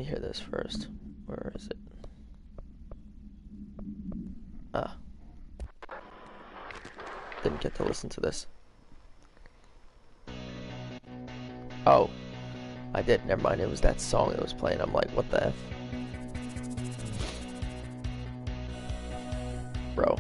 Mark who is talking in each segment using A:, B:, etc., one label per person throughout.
A: me hear this first. Where is it? Ah. Didn't get to listen to this. Oh. I did. Never mind. It was that song that was playing. I'm like, what the F? Bro.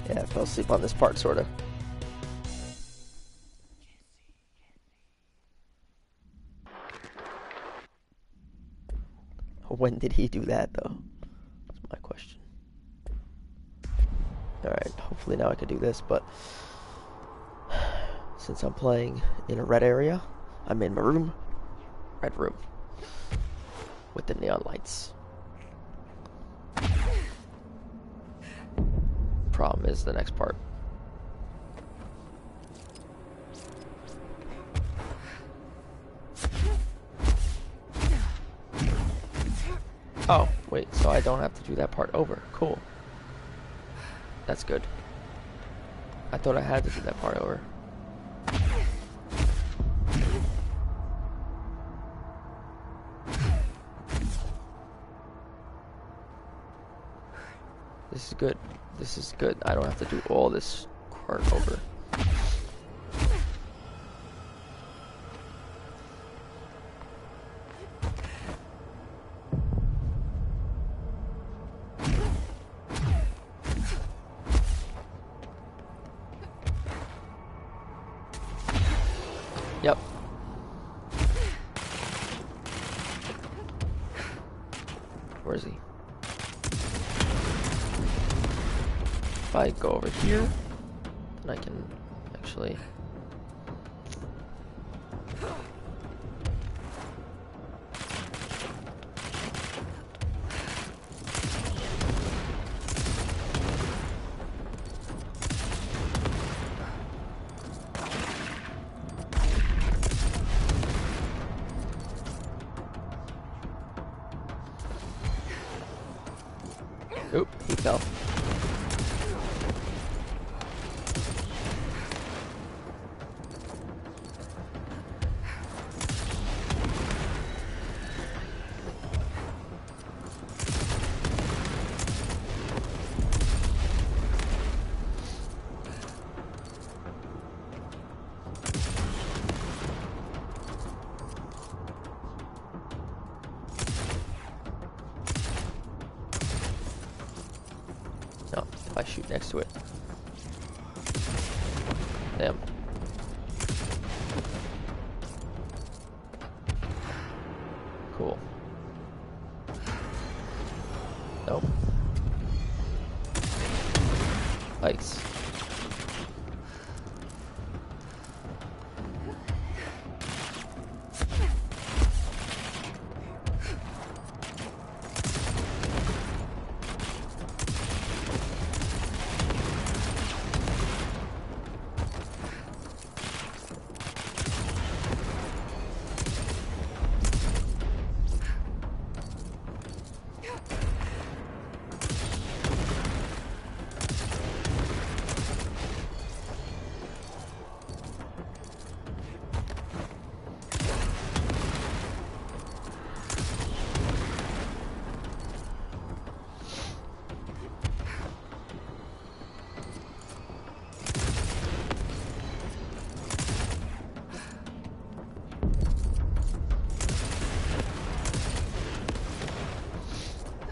A: Yeah, I fell asleep on this part, sorta. When did he do that, though? That's my question. Alright, hopefully now I can do this, but since I'm playing in a red area, I'm in my room, red room, with the neon lights. Problem is the next part. Oh, wait, so I don't have to do that part over. Cool. That's good. I thought I had to do that part over. This is good. This is good. I don't have to do all this part over. Yep. Where is he? If I go over here, then I can actually... Oop, he fell. No, if I shoot next to it. Damn. Cool. Nope. Lights.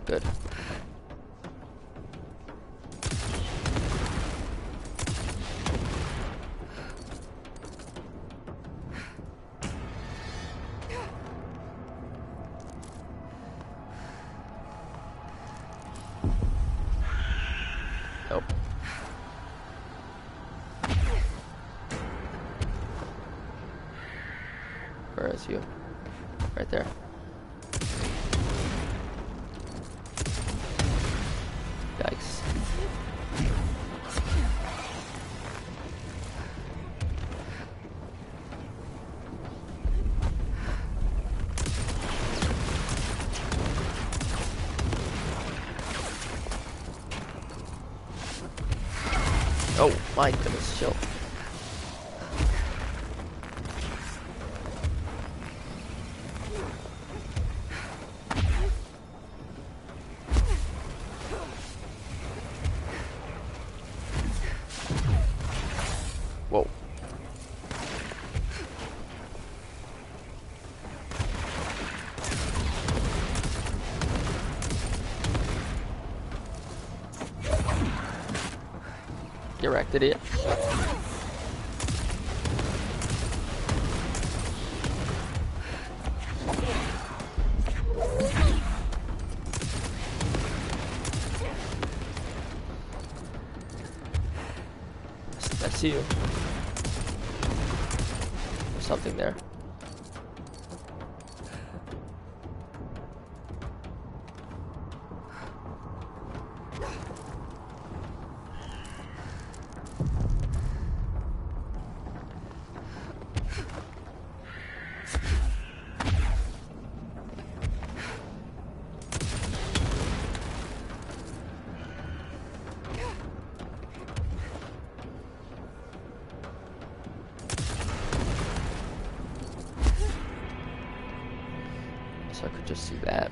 A: Good. Where is you? Right there. Yikes. Oh my goodness, chill. Whoa. Get wrecked, idiot. I see you. There's something there. So I could just see that.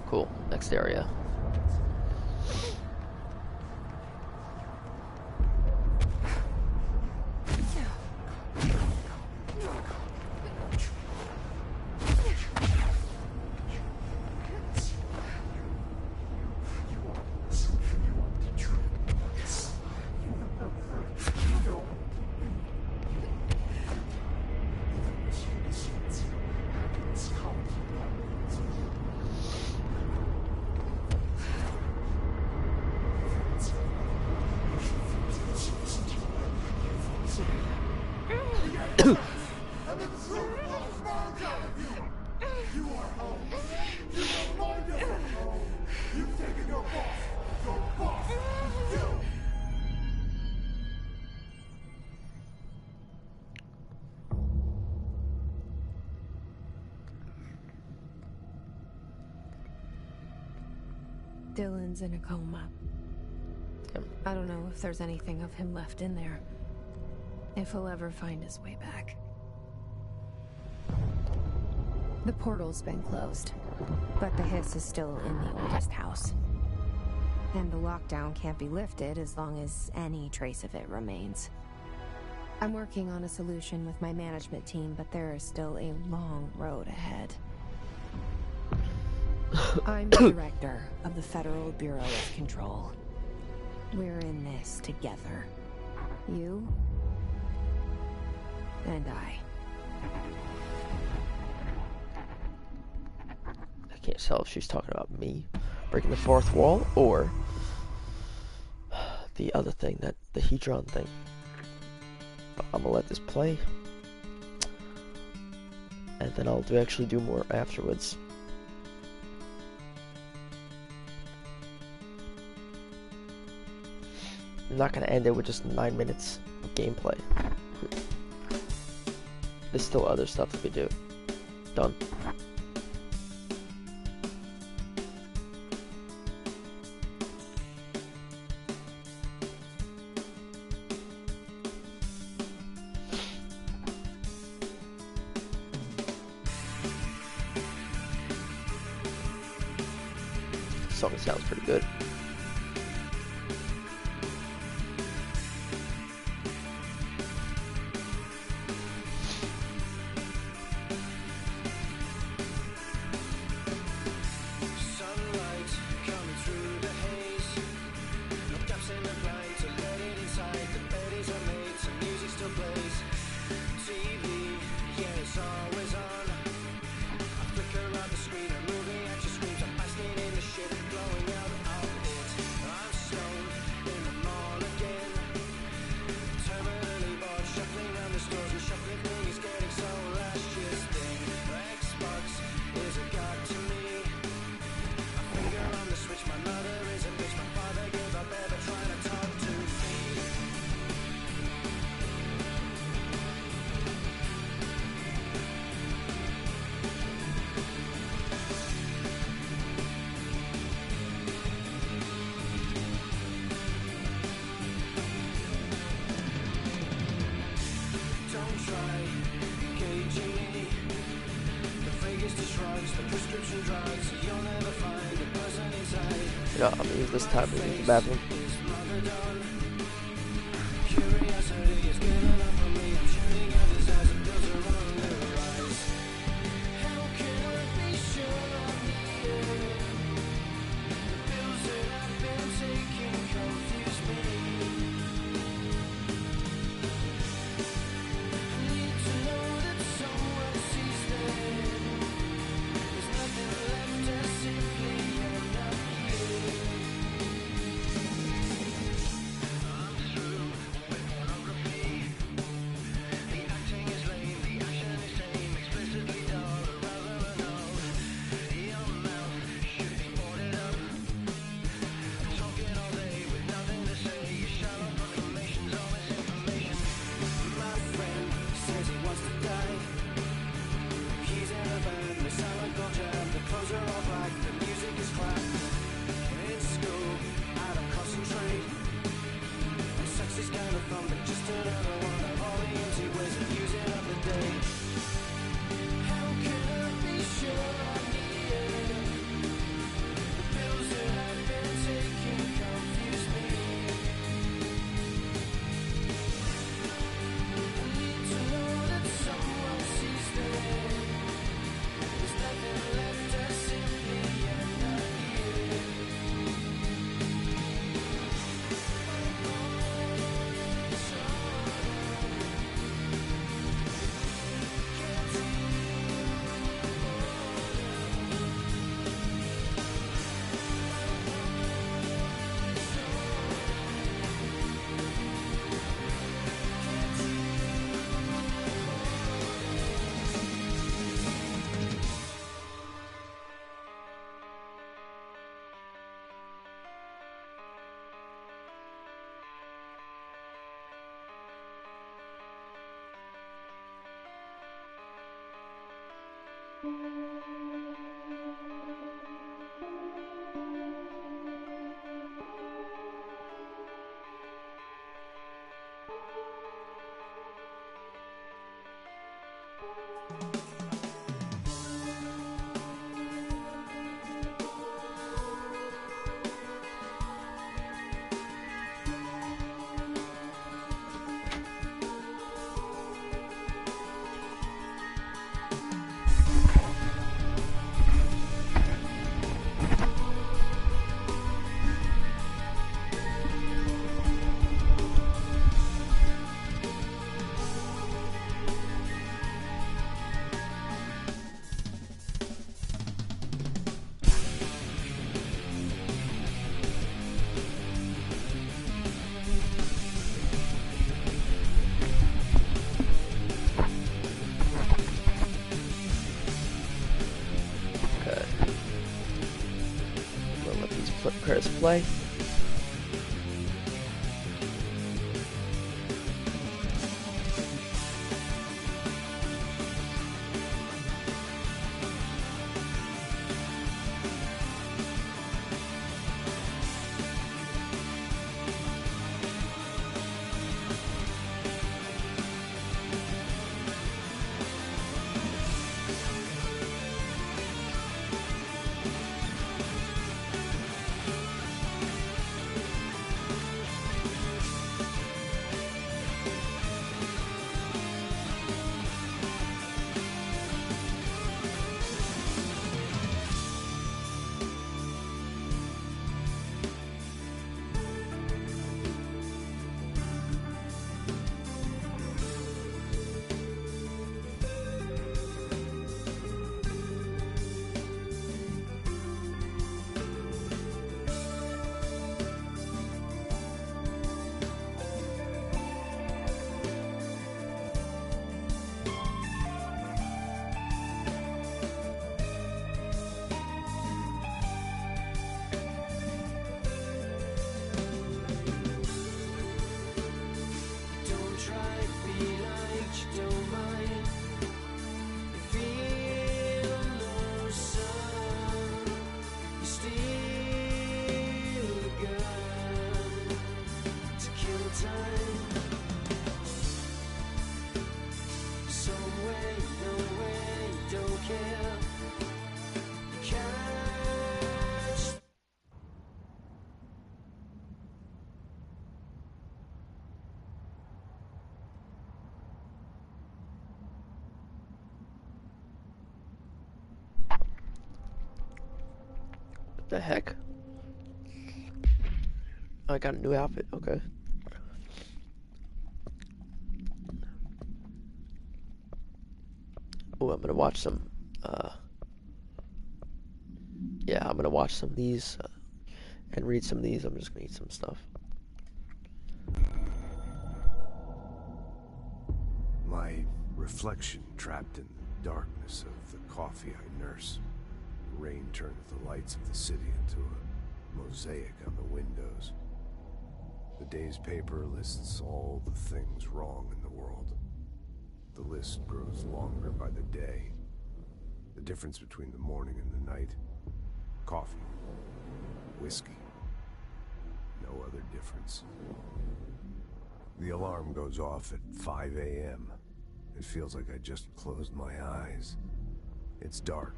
A: Cool. Next area.
B: Dylan's in a coma.
A: Yep.
B: I don't know if there's anything of him left in there. If he'll ever find his way back. The portal's been closed, but the hiss is still in the oldest house. And the lockdown can't be lifted as long as any trace of it remains. I'm working on a solution with my management team, but there is still a long road ahead. I'm the director of the Federal Bureau of Control. We're in this together. You and I.
A: I can't tell if she's talking about me breaking the fourth wall or the other thing, that the Hedron thing. But I'm gonna let this play, and then I'll actually do more afterwards. I'm not gonna end it with just 9 minutes of gameplay. There's still other stuff that we do. Done. Song sounds pretty good.
C: Shuffling around the stores and shuffling things.
A: You know, I'm gonna use this time to use the bathroom. Credits play. The heck? Oh, I got a new outfit. Okay. Oh, I'm gonna watch some. Yeah, I'm gonna watch some of these and read some of these. I'm just gonna eat some stuff.
C: My reflection trapped in the darkness of the coffee I nurse. The rain turns the lights of the city into a mosaic on the windows. The day's paper lists all the things wrong in the world. The list grows longer by the day. The difference between the morning and the night: coffee, whiskey, no other difference. The alarm goes off at 5 a.m. It feels like I just closed my eyes. It's dark.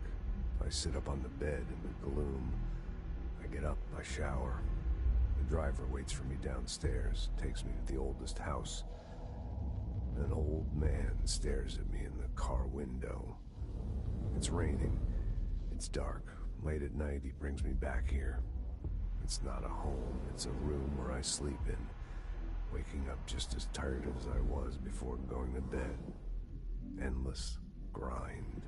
C: I sit up on the bed in the gloom. I get up, I shower. The driver waits for me downstairs, takes me to the oldest house. An old man stares at me in the car window. It's raining. It's dark. Late at night, he brings me back here. It's not a home. It's a room where I sleep in, waking up just as tired as I was before going to bed. Endless grind.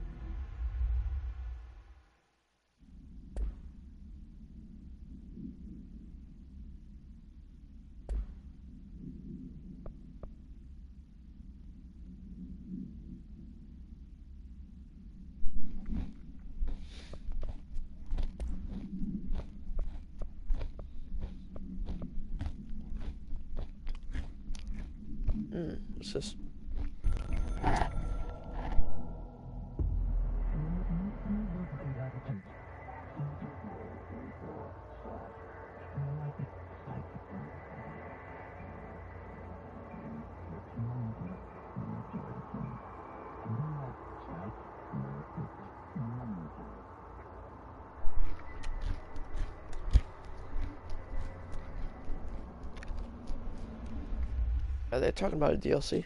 A: What's this? Are they talking about a DLC?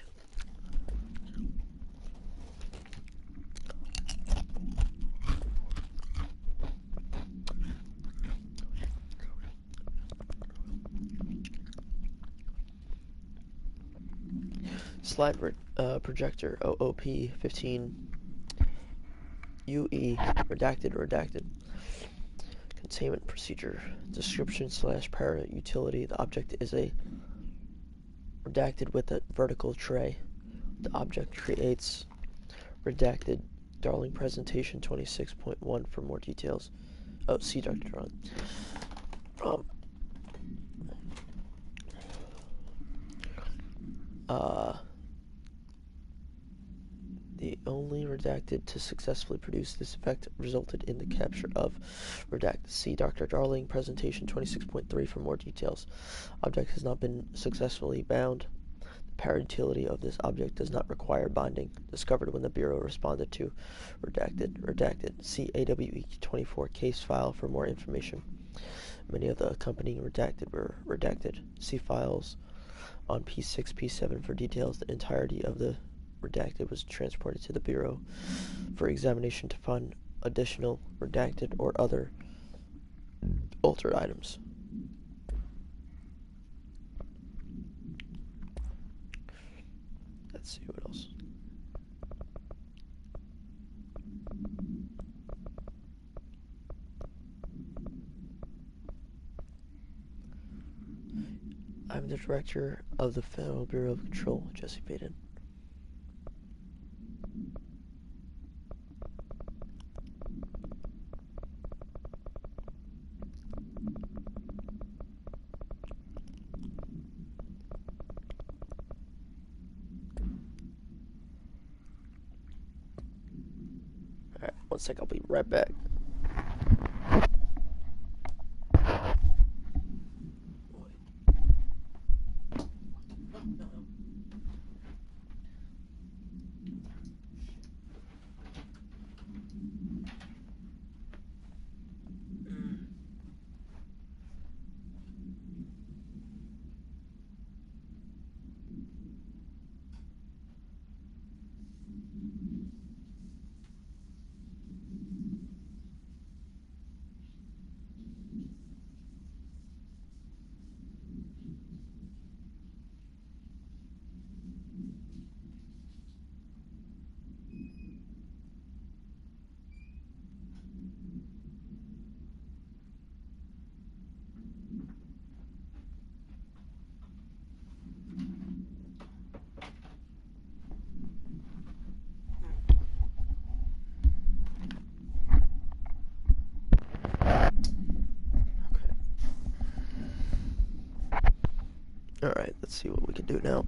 A: Slide projector OOP-15 UE redacted. Containment procedure. Description / para utility. The object is a redacted with a vertical tray. The object creates redacted. Darling presentation 26.1 for more details. Oh, see Dr. Darling. The only redacted to successfully produce this effect resulted in the capture of redacted. See Dr. Darling presentation 26.3 for more details. Object has not been successfully bound. The para utility of this object does not require binding. Discovered when the Bureau responded to redacted. See AWE24 case file for more information. Many of the accompanying redacted were redacted. See files on P6, P7 for details. The entirety of the redacted was transported to the Bureau for examination to find additional redacted or other altered items. Let's see what else. I'm the director of the Federal Bureau of Control, Jesse Baden. Alright, one sec, I'll be right back. Alright, let's see what we can do now.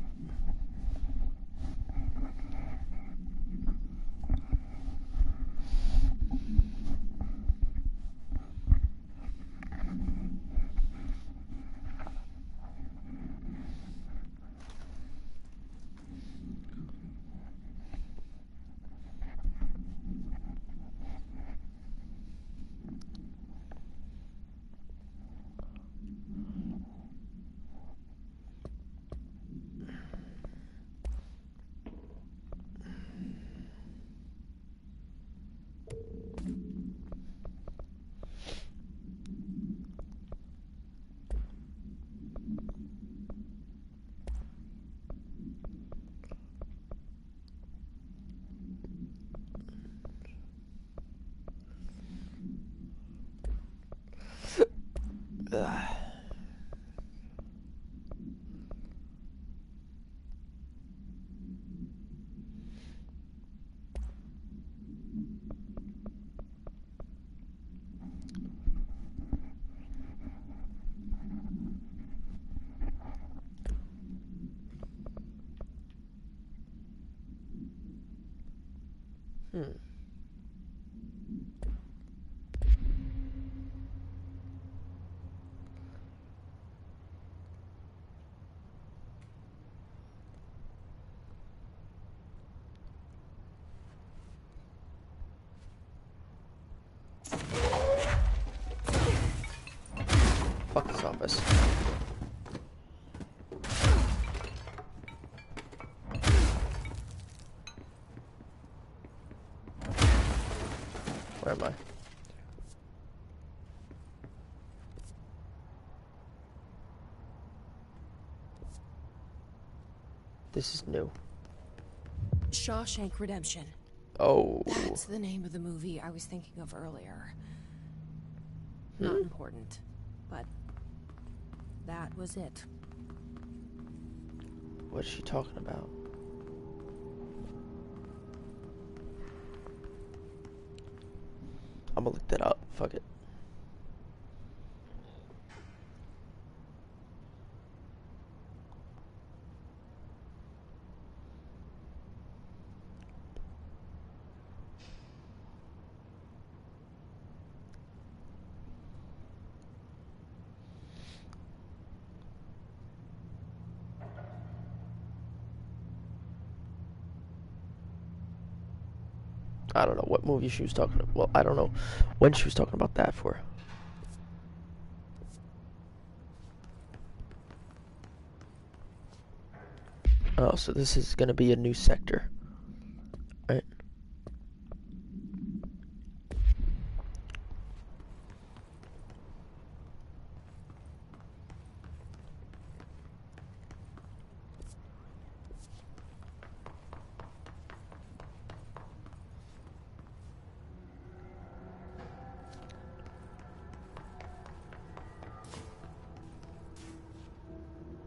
A: Fuck this office. Where am I? This is new.
B: Shawshank Redemption.
A: Oh.
B: That's the name of the movie I was thinking of earlier. Not important, but that was it.
A: What is she talking about? I'm gonna look that up. Fuck it. I don't know what movie she was talking about. Well, I don't know when she was talking about that for. Oh, so this is gonna be a new sector, right?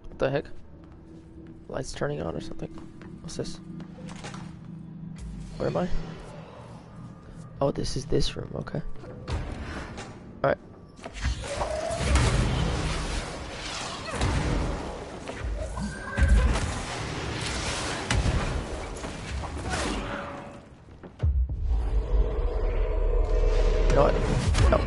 A: What the heck? Lights turning on or something? What's this? Where am I? Oh, this is this room, okay. Alright. You know what? No.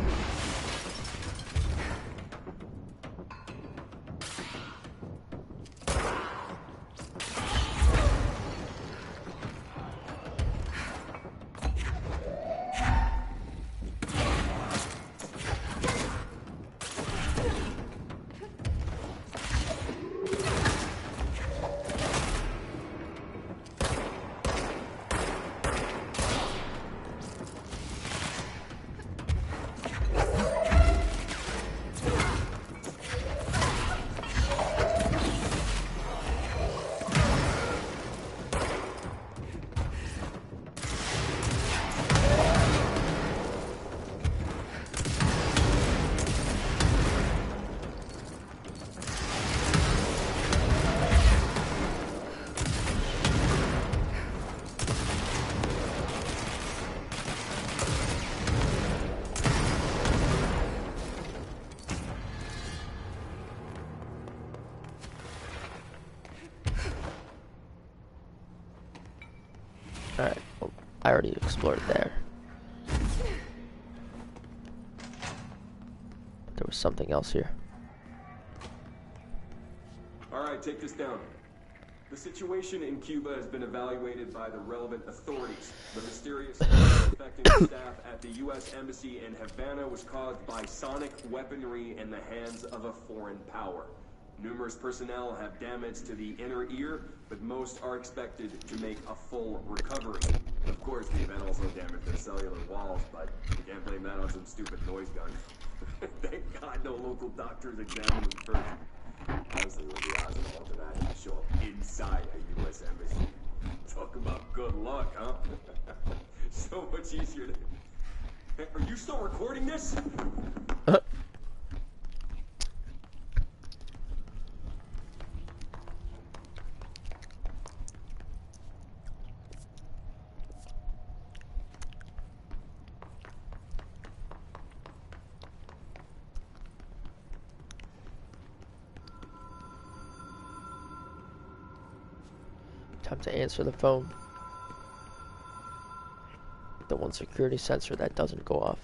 A: Alright, well, I already explored there. But there was something else here.
D: Alright, take this down. The situation in Cuba has been evaluated by the relevant authorities. The mysterious fire affecting the staff at the U.S. Embassy in Havana was caused by sonic weaponry in the hands of a foreign power. Numerous personnel have damage to the inner ear, but most are expected to make a full recovery. Of course, the event also damaged their cellular walls, but you can't blame that on some stupid noise gun. Thank God no local doctors examined them first. Honestly, what the odds of all of that to show up inside a U.S. embassy? Talk about good luck, huh? So much easier to... Hey, are you still recording this?
A: Time to answer the phone. The one security sensor that doesn't go off.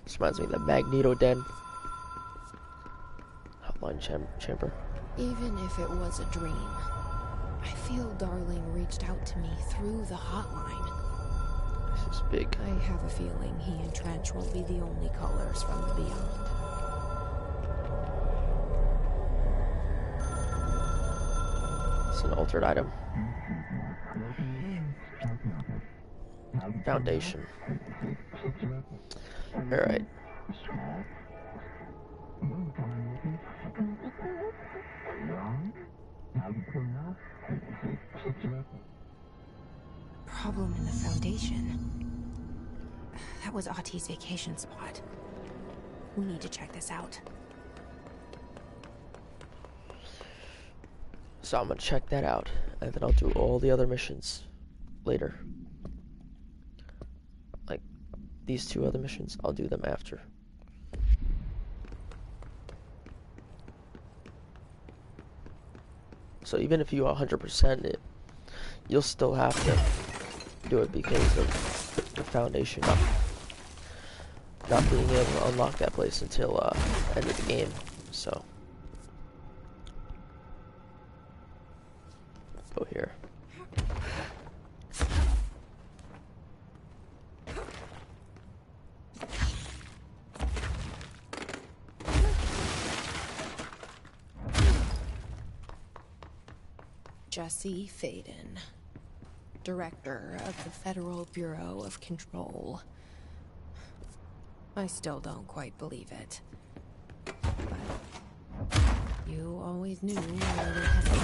A: This reminds me of the Magneto Den. Hotline chamber.
B: Even if it was a dream, I feel Darling reached out to me through the hotline.
A: This is big.
B: I have a feeling he and Trench won't be the only callers from the beyond.
A: It's an altered item. Foundation. Alright.
B: Problem in the Foundation. That was Auti's vacation spot. We need to check this out.
A: So I'm gonna check that out, and then I'll do all the other missions later. Like, these two other missions, I'll do them after. So even if you 100% it, you'll still have to do it because of the Foundation not being able to unlock that place until end of the game. So go here.
B: Jesse Faden, Director of the Federal Bureau of Control. I still don't quite believe it. But you always knew where we had been.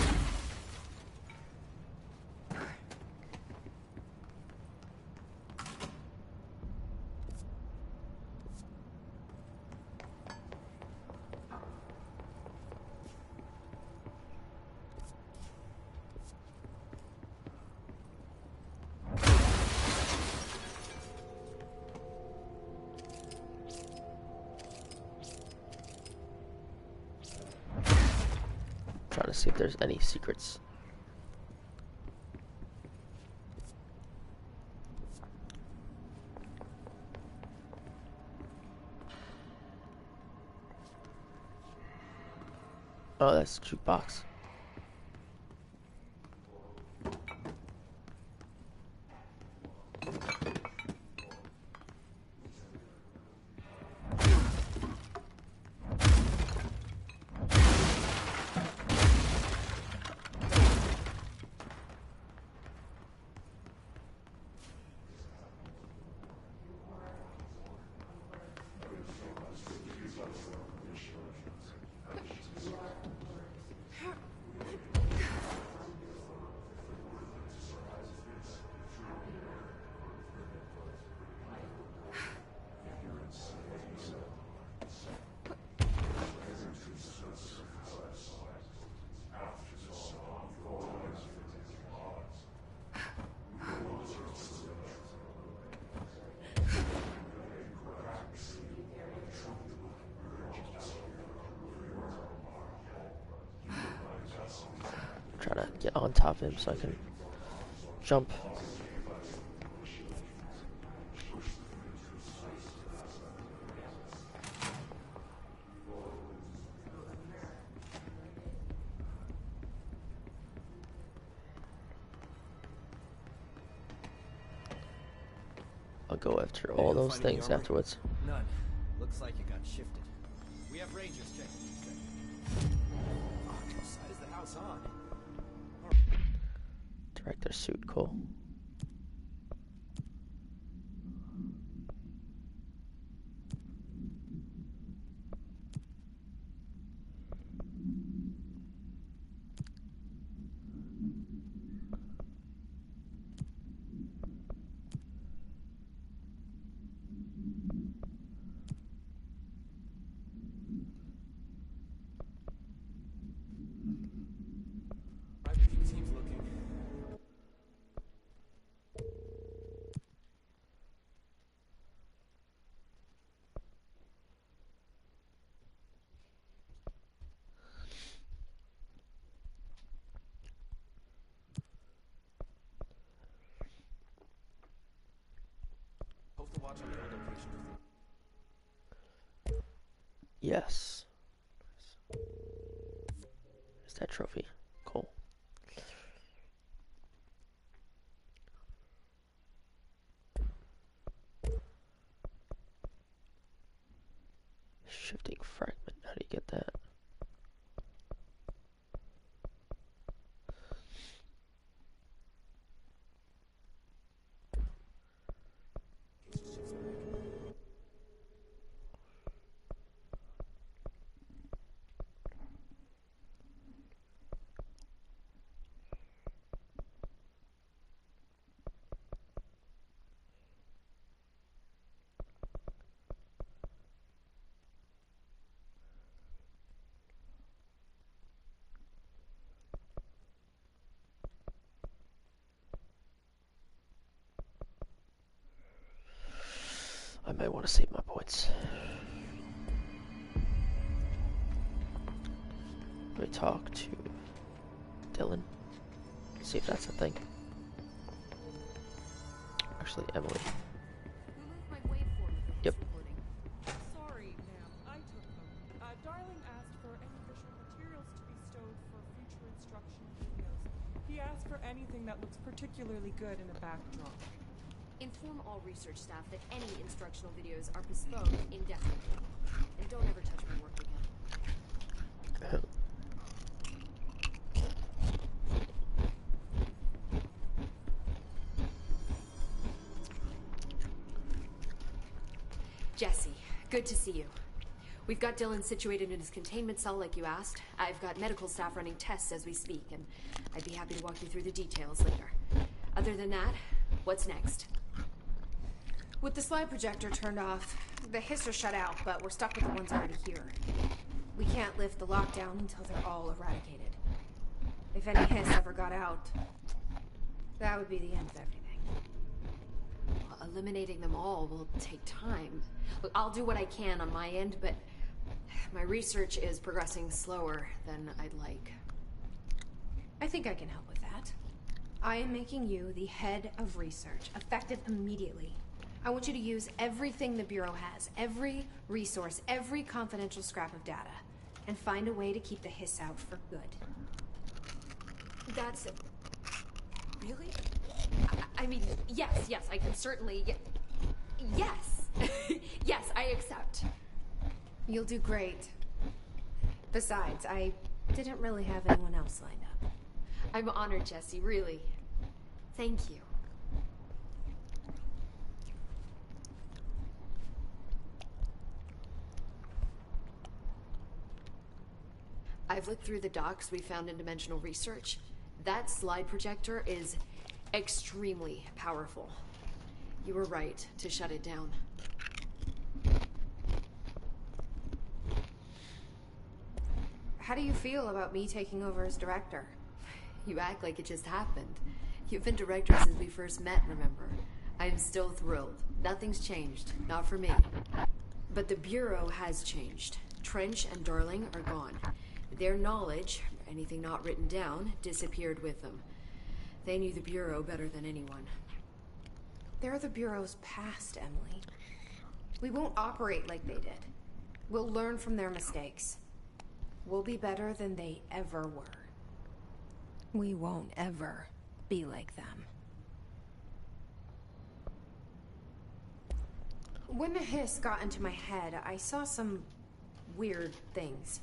A: Trying to see if there's any secrets. Oh, that's a jukebox. Try to get on top of him so I can jump. I'll go after all those things afterwards.
E: None. Looks like it got shifted. We have rangers checking these things. Fuck, what side is the house on?
A: Director suit, cool.
E: Seems looking. Post a watch on the old location.
A: Yes. Is that trophy? Cool. Shifting fragment. How do you get that? I might want to save my points. Let me talk to Dylan. See if that's a thing. Actually, Emily.
F: Remove my waveform for
A: Yep.
F: this recording.
G: Sorry, ma'am. I took them. Darling asked for any visual materials to be stowed for future instruction videos. He asked for anything that looks particularly good in a backdrop.
F: Inform all research staff that any instructional videos are postponed indefinitely. And don't ever touch my work again. Jesse, good to see you. We've got Dylan situated in his containment cell like you asked. I've got medical staff running tests as we speak, and I'd be happy to walk you through the details later. Other than that, what's next?
B: With the slide projector turned off, the hiss are shut out, but we're stuck with the ones already here. We can't lift the lockdown until they're all eradicated. If any hiss ever got out, that would be the end of everything.
F: Well, eliminating them all will take time. Look, I'll do what I can on my end, but my research is progressing slower than I'd like.
B: I think I can help with that. I am making you the head of research, effective immediately. I want you to use everything the Bureau has, every resource, every confidential scrap of data, and find a way to keep the hiss out for good.
F: That's... Really? I mean, yes, I can certainly... Yes! Yes, I accept.
B: You'll do great. Besides, I didn't really have anyone else lined up.
F: I'm honored, Jesse, really. Thank you. I've looked through the docs we found in Dimensional Research. That slide projector is extremely powerful. You were right to shut it down.
B: How do you feel about me taking over as director?
F: You act like it just happened. You've been director since we first met, remember? I'm still thrilled. Nothing's changed. Not for me. But the Bureau has changed. Trench and Darling are gone. Their knowledge Anything not written down disappeared with them. They knew the Bureau better than anyone.
B: They're the Bureau's past, Emily. We won't operate like they did. We'll learn from their mistakes. We'll be better than they ever were. We won't ever be like them. When the hiss got into my head, I saw some weird things.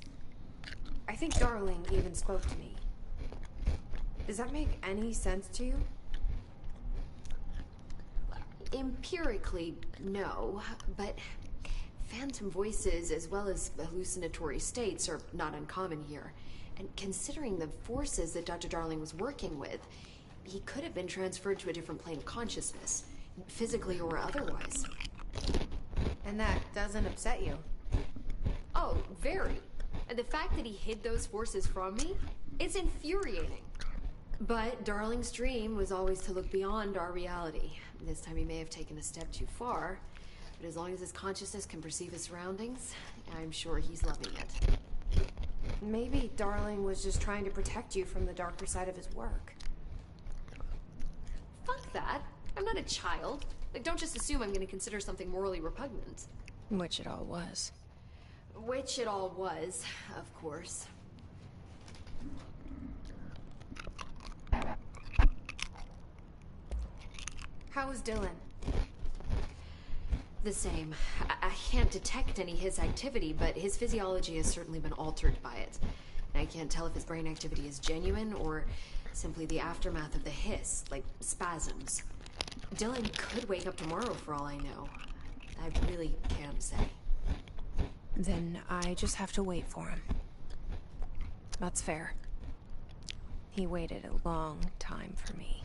B: I think Darling even spoke to me. Does that make any sense to you?
F: Empirically, no, but phantom voices as well as hallucinatory states are not uncommon here. And considering the forces that Dr. Darling was working with, he could have been transferred to a different plane of consciousness, physically or otherwise.
B: And that doesn't upset you?
F: Oh, very. And the fact that he hid those forces from me, it's infuriating. But Darling's dream was always to look beyond our reality. This time he may have taken a step too far, but as long as his consciousness can perceive his surroundings, I'm sure he's loving it.
B: Maybe Darling was just trying to protect you from the darker side of his work.
F: Fuck that. I'm not a child. Like, don't just assume I'm going to consider something morally repugnant.
B: Which it all was.
F: Which it all was, of course.
B: How is Dylan?
F: The same. I can't detect any his activity, but his physiology has certainly been altered by it. And I can't tell if his brain activity is genuine or simply the aftermath of the hiss, like spasms. Dylan could wake up tomorrow for all I know. I really can't say.
B: Then I just have to wait for him. That's fair. He waited a long time for me.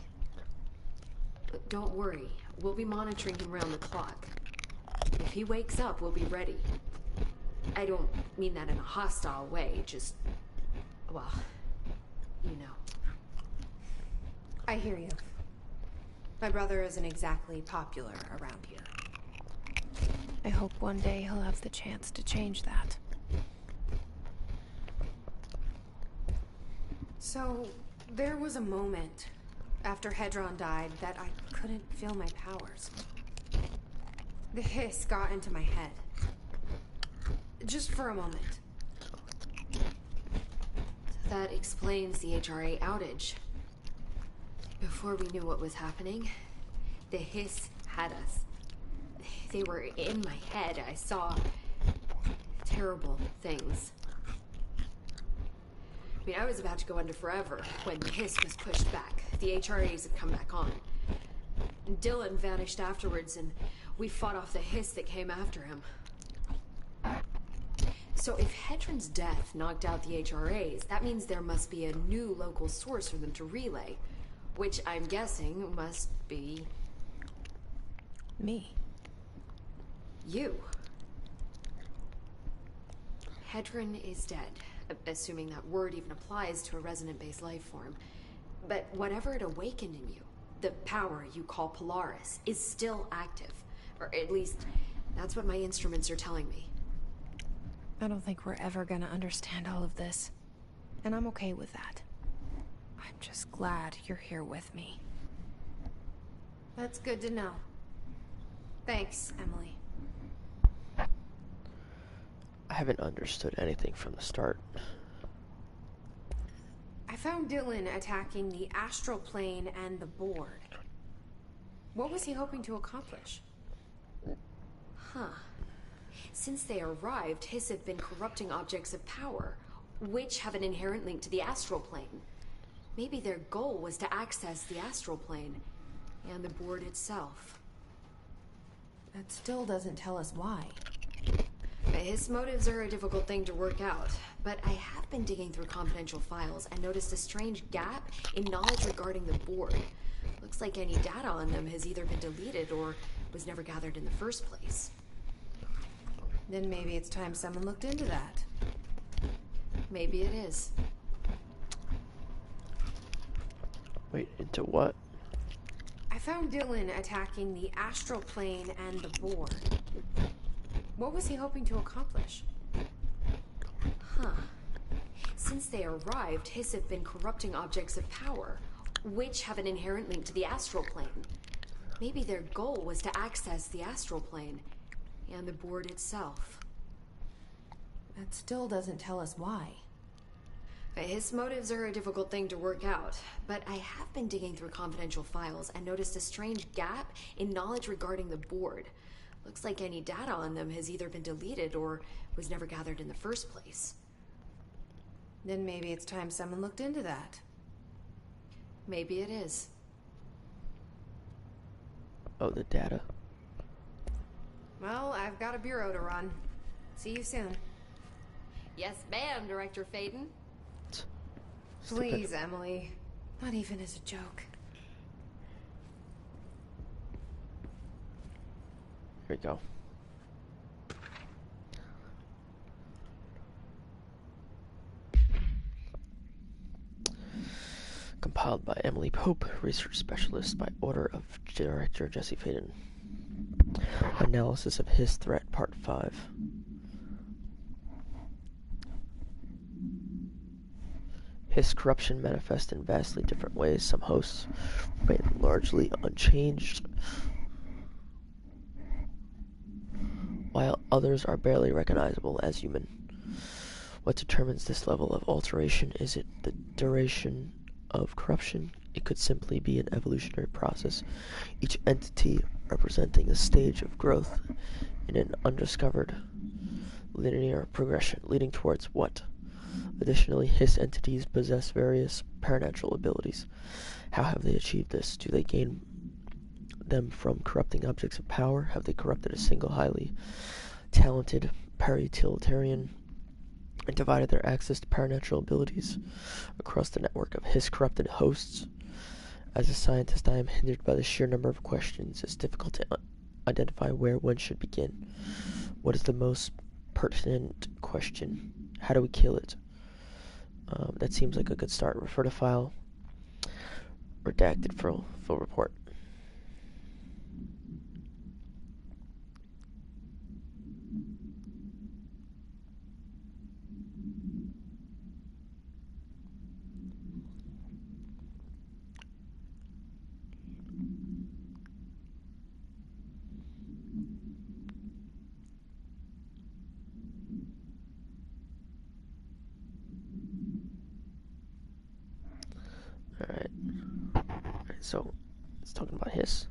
F: But don't worry. We'll be monitoring him round the clock. If he wakes up, we'll be ready. I don't mean that in a hostile way, just... well, you know.
B: I hear you. My brother isn't exactly popular around here. I hope one day he'll have the chance to change that. So, there was a moment after Hedron died that I couldn't feel my powers. The hiss got into my head. Just for a moment.
F: That explains the HRA outage. Before we knew what was happening, the hiss had us. They were in my head. I saw terrible things. I mean, I was about to go under forever when the hiss was pushed back. The HRAs had come back on. Dylan vanished afterwards, and we fought off the hiss that came after him. So if Hedron's death knocked out the HRAs, that means there must be a new local source for them to relay, which I'm guessing must be...
B: me.
F: You. Hedron is dead, assuming that word even applies to a resonant-based life form. But whatever it awakened in you, the power you call Polaris, is still active. Or at least, that's what my instruments are telling me.
B: I don't think we're ever gonna understand all of this. And I'm okay with that. I'm just glad you're here with me. That's good to know. Thanks, Emily.
A: I haven't understood anything from the start.
B: I found Dylan attacking the astral plane and the board. What was he hoping to accomplish?
F: Huh. Since they arrived, Hiss have been corrupting objects of power, which have an inherent link to the astral plane. Maybe their goal was to access the astral plane and the board itself.
B: That still doesn't tell us why.
F: His motives are a difficult thing to work out, but I have been digging through confidential files and noticed a strange gap in knowledge regarding the board. Looks like any data on them has either been deleted or was never gathered in the first place.
B: Then maybe it's time someone looked into that.
F: Maybe it is.
A: Wait, into what?
B: I found Dylan attacking the astral plane and the board. What was he hoping to accomplish?
F: Huh. Since they arrived, Hiss have been corrupting objects of power, which have an inherent link to the astral plane. Maybe their goal was to access the astral plane and the board itself.
B: That still doesn't tell us why.
F: His motives are a difficult thing to work out, but I have been digging through confidential files and noticed a strange gap in knowledge regarding the board. Looks like any data on them has either been deleted or was never gathered in the first place.
B: Then maybe it's time someone looked into that.
F: Maybe it is.
A: Oh, the data.
B: Well, I've got a bureau to run. See you soon.
F: Yes, ma'am, Director Faden.
B: Please, Emily. Not even as a joke.
A: Here we go. Compiled by Emily Pope, research specialist by order of Director Jesse Faden. Analysis of Hiss threat, part 5. Hiss corruption manifests in vastly different ways. Some hosts remain largely unchanged, while others are barely recognizable as human. What determines this level of alteration? Is it the duration of corruption? It could simply be an evolutionary process, each entity representing a stage of growth in an undiscovered linear progression leading towards what? Additionally, Hiss entities possess various paranatural abilities. How have they achieved this? Do they gain them from corrupting objects of power? Have they corrupted a single highly talented para-utilitarian and divided their access to paranatural abilities across the network of Hiss corrupted hosts? As a scientist, I am hindered by the sheer number of questions. It's difficult to identify where one should begin. What is the most pertinent question? How do we kill it? That seems like a good start. Refer to file. Redacted for full report. Alright, so it's talking about Hiss.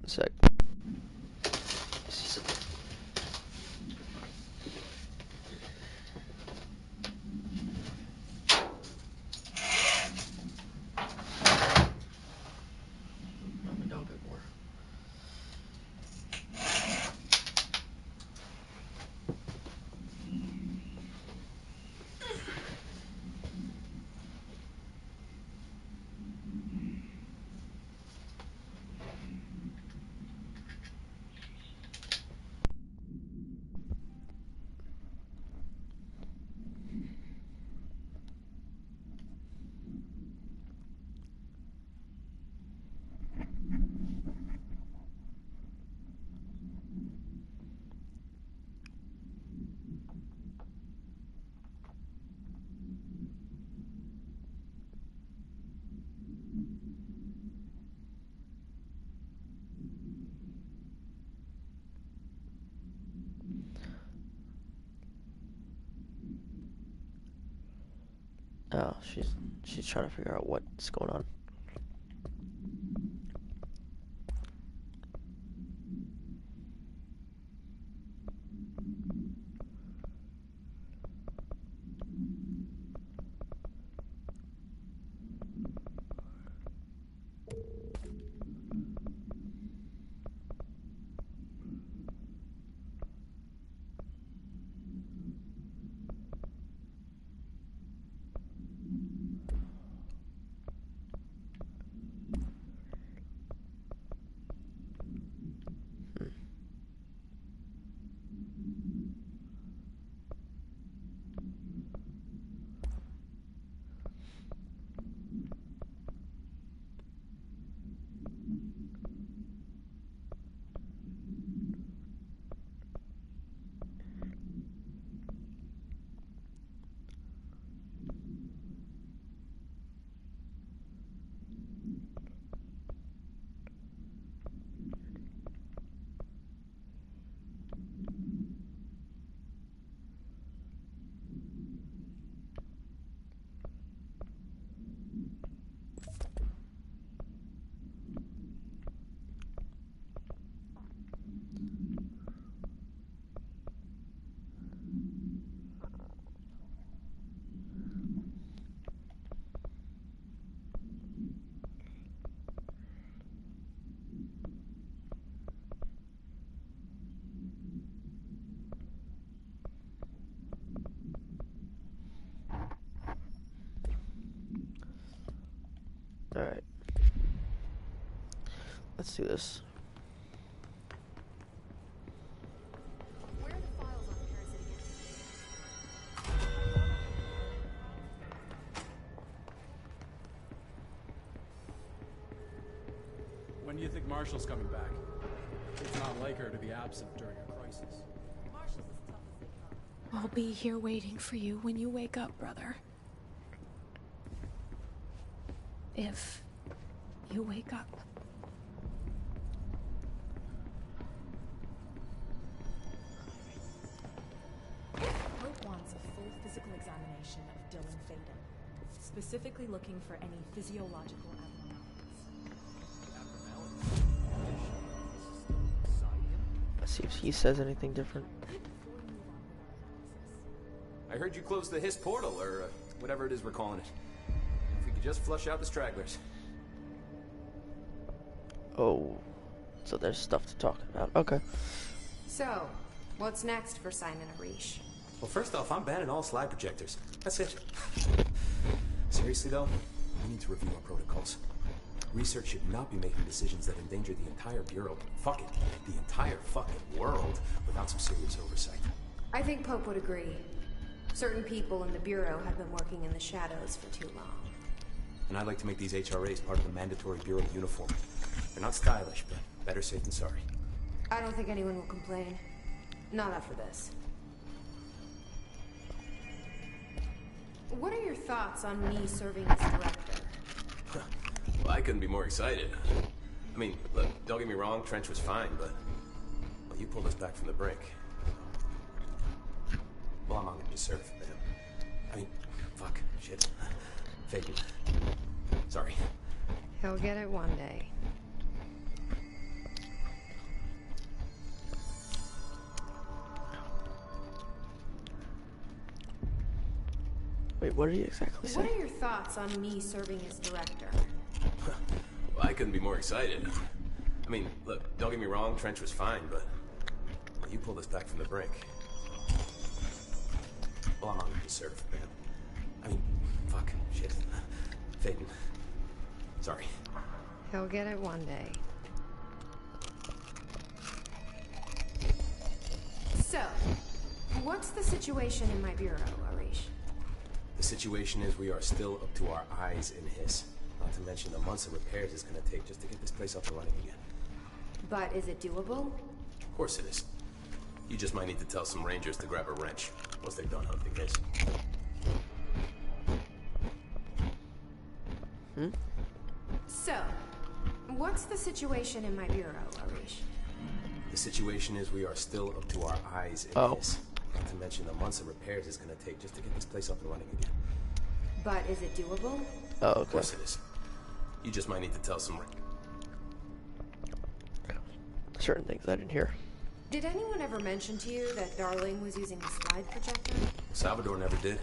A: One sec. Oh, she's trying to figure out what's going on. Let's do this.
F: Where are the files on parasitic entities?
H: When do you think Marshall's coming back? It's not like her to be absent during a crisis.
I: I'll be here waiting for you when you wake up, brother. If you wake up.
J: Hope wants a full physical examination of Dylan Faden, specifically looking for any physiological abnormalities.
A: Let's see if he says anything different.
K: I heard you closed the Hiss portal, or whatever it is we're calling it. If we could just flush out the stragglers.
A: Oh, so there's stuff to talk about. Okay.
F: So, what's next for Simon Arish?
K: Well, first off, I'm banning all slide projectors. That's it. Seriously, though, we need to review our protocols. Research should not be making decisions that endanger the entire Bureau. Fuck it, the entire fucking world without some serious oversight.
F: I think Pope would agree. Certain people in the Bureau have been working in the shadows for too long.
K: And I'd like to make these HRAs part of the mandatory Bureau uniform. They're not stylish, but better safe than sorry.
F: I don't think anyone will complain. Not after this. What are your thoughts on me serving as director?
K: Well, I couldn't be more excited. I mean, look, don't get me wrong, Trench was fine, but... well, you pulled us back from the brink. Well, I'm honored to serve, man. I mean, fuck, shit. Faden. Sorry.
B: He'll get it one day.
A: Wait, what did he exactly say?
F: What are your thoughts on me serving as director?
K: Well, I couldn't be more excited. I mean, look, don't get me wrong, Trench was fine, but... well, you pulled us back from the brink. Well, I'm honored to serve, man. I mean, fuck, shit. Faden. Sorry.
B: He'll get it one day.
F: So, what's the situation in my bureau, Arish?
K: The situation is we are still up to our eyes in Hiss. Not to mention the months of repairs it's gonna take just to get this place up and running again.
F: But is it doable?
K: Of course it is. You just might need to tell some rangers to grab a wrench once they're done hunting Hiss.
F: So, what's the situation in my bureau, Arish?
K: The situation is we are still up to our eyes in Hiss. Not to mention the months of repairs it's gonna take just to get this place up and running again.
F: But is it doable?
A: Oh, okay.
K: Of course it is. You just might need to tell some...
A: certain things I didn't hear.
F: Did anyone ever mention to you that Darling was using a slide projector?
K: Salvador never did,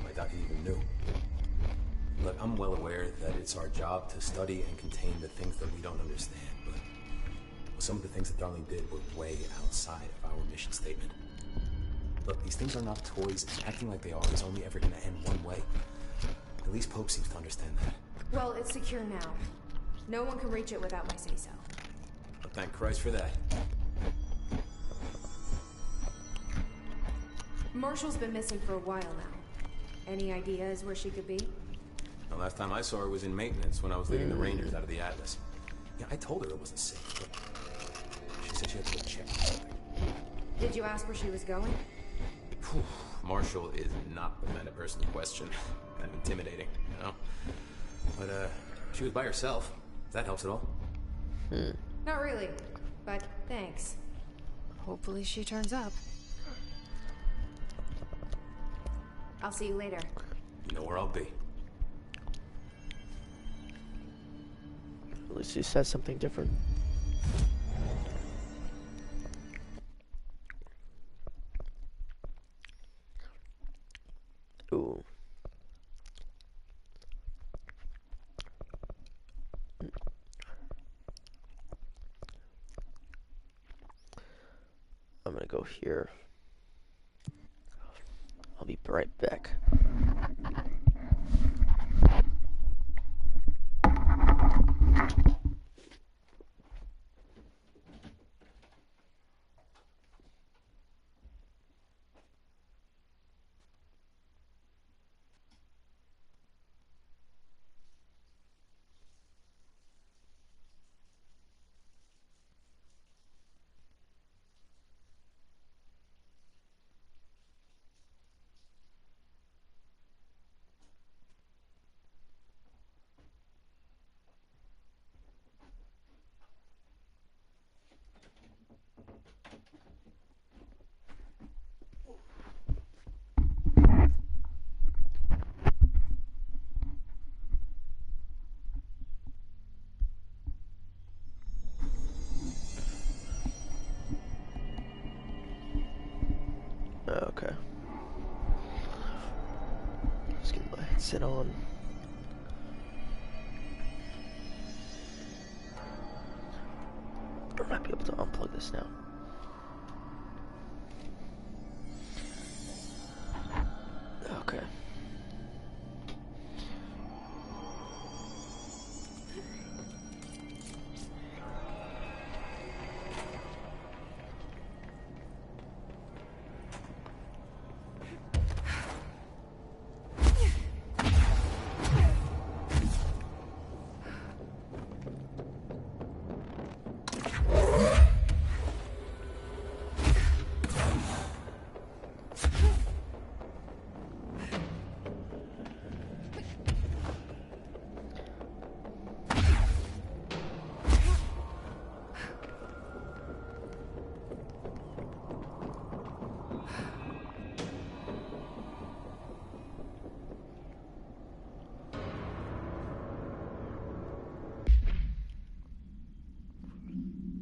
K: but I doubt he even knew. Look, I'm well aware that it's our job to study and contain the things that we don't understand, but some of the things that Darling did were way outside of our mission statement. Look, these things are not toys, and acting like they are is only ever gonna end one way. At least Pope seems to understand that.
F: Well, it's secure now. No one can reach it without my say-so.
K: But thank Christ for that.
F: Marshall's been missing for a while now. Any ideas where she could be?
K: The last time I saw her was in maintenance when I was leading the Rangers out of the Atlas. Yeah, I told her it wasn't safe, but she said she had to go check something.
F: Did you ask where she was going?
K: Marshall is not the kind of person to question. Kind of intimidating, you know? But, she was by herself. If that helps at all.
F: Not really, but thanks.
B: Hopefully she turns up.
F: I'll see you later.
K: You know where I'll be.
A: At least he says something different. Ooh. I'm gonna go here. I'll be right back. exit on. I might be able to unplug this now. Okay.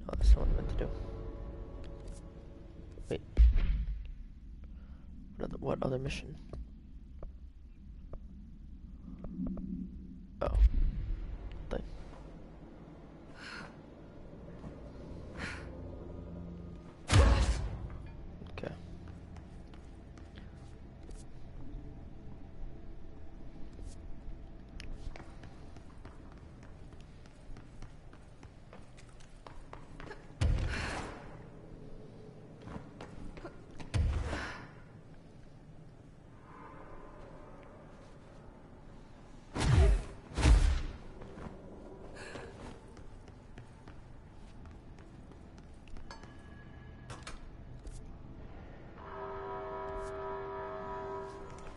A: Oh, that's not what I meant to do. Wait. What other mission? Oh. Thing. Okay.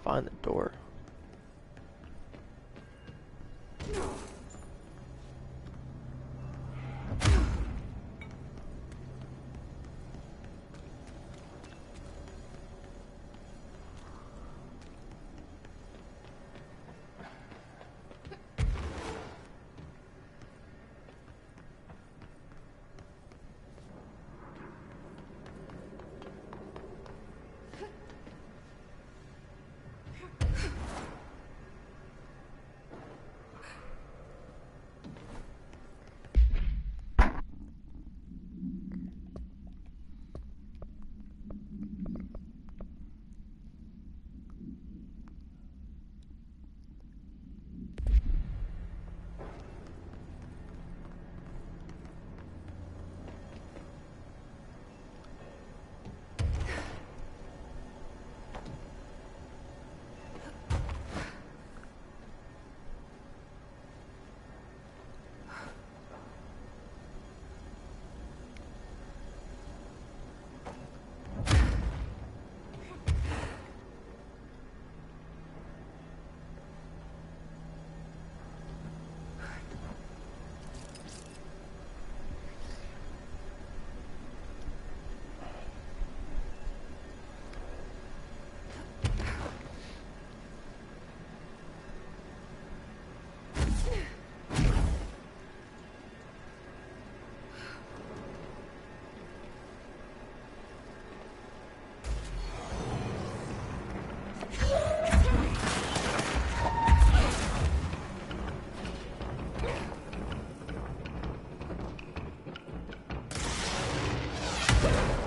A: Find the door.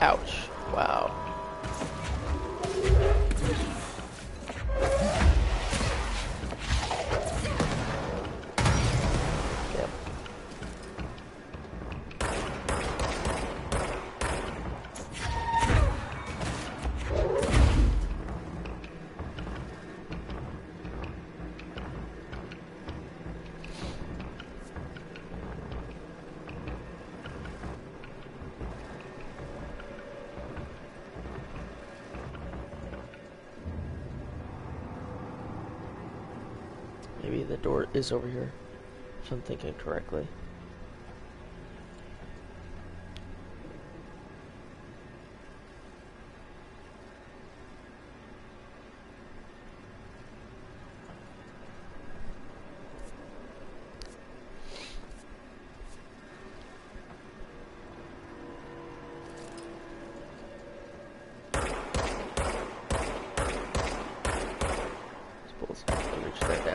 A: Ouch. Wow. Yep. Maybe the door is over here, if I'm thinking correctly. These bullets don't reach there.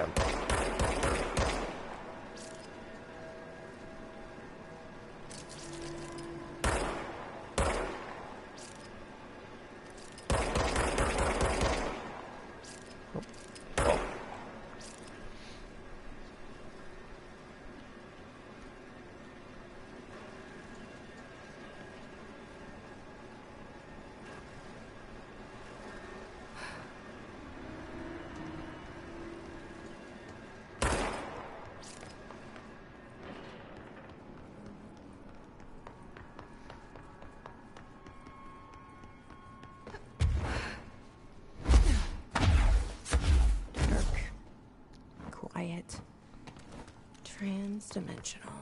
B: Trans-dimensional.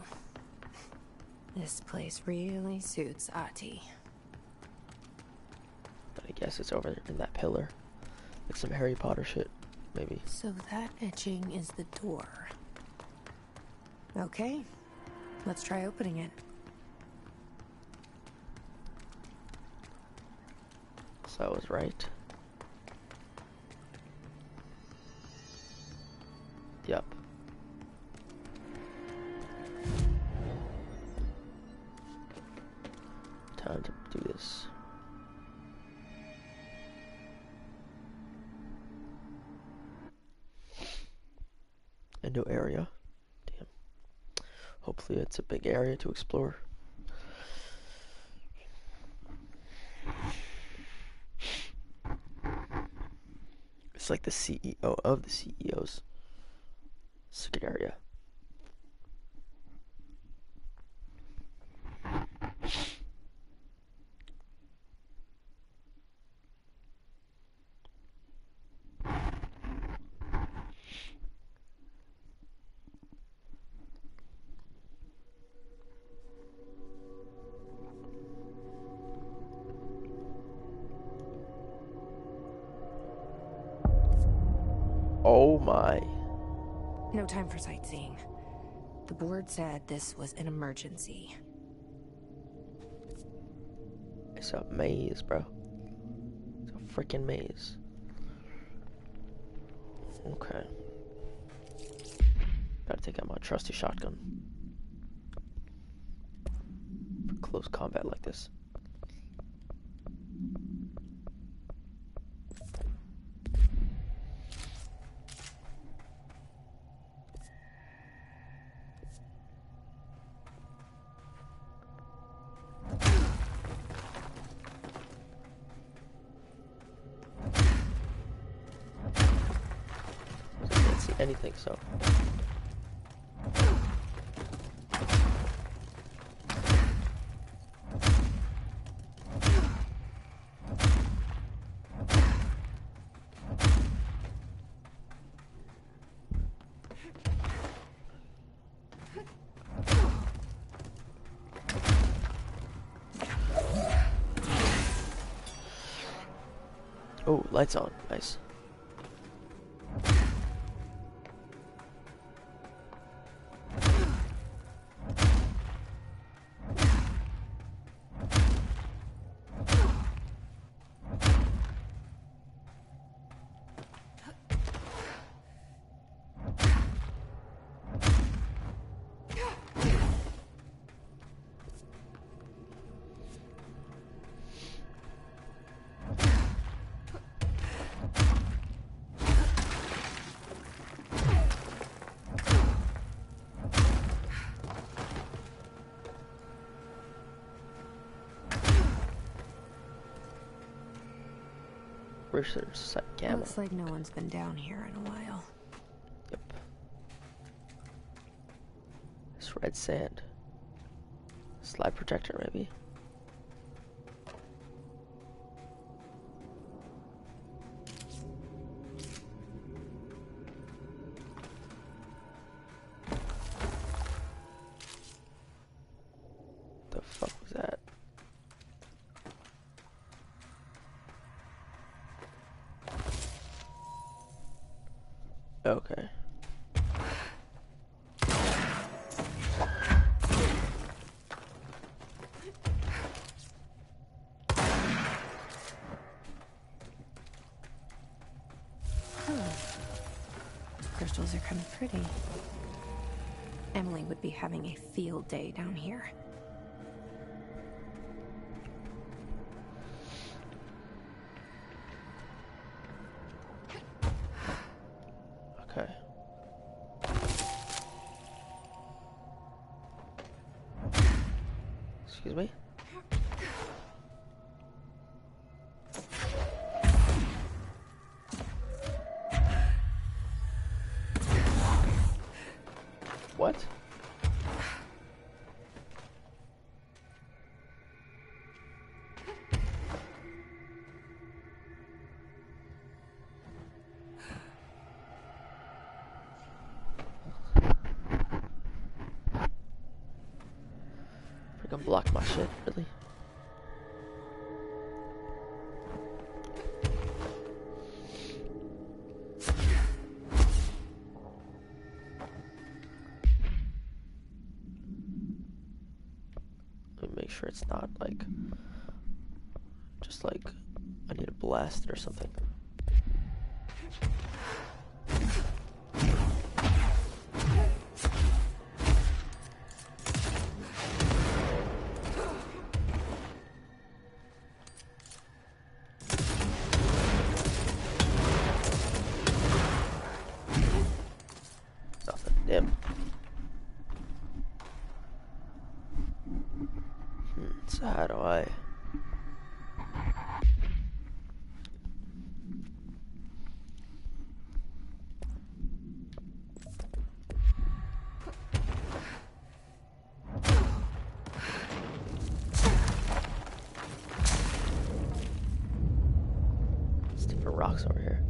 B: This place really suits Ahti.
A: I guess it's over in that pillar. Like some Harry Potter shit, maybe.
B: So that etching is the door. Okay, let's try opening it.
A: So I was right. Yep. Time to do this. A new area. Damn. Hopefully it's a big area to explore. It's like the CEO of the CEO's secret area. Oh my.
B: No time for sightseeing. The board said this was an emergency.
A: It's a maze, bro. It's a freaking maze. Okay. Gotta take out my trusty shotgun for close combat like this. Anything, so oh, lights on, nice. Research gamma.
B: Looks like no one's been down here in a while.
A: Yep. It's red sand. Slide protector, maybe. The fuck was that? Okay.
B: Crystals are kind of pretty. Emily would be having a field day down here.
A: Okay. Excuse me? What? gonna block my shit, really? Let me make sure it's not like, just like, I need to blast it or something. Damn. So how do I... There's different rocks over here.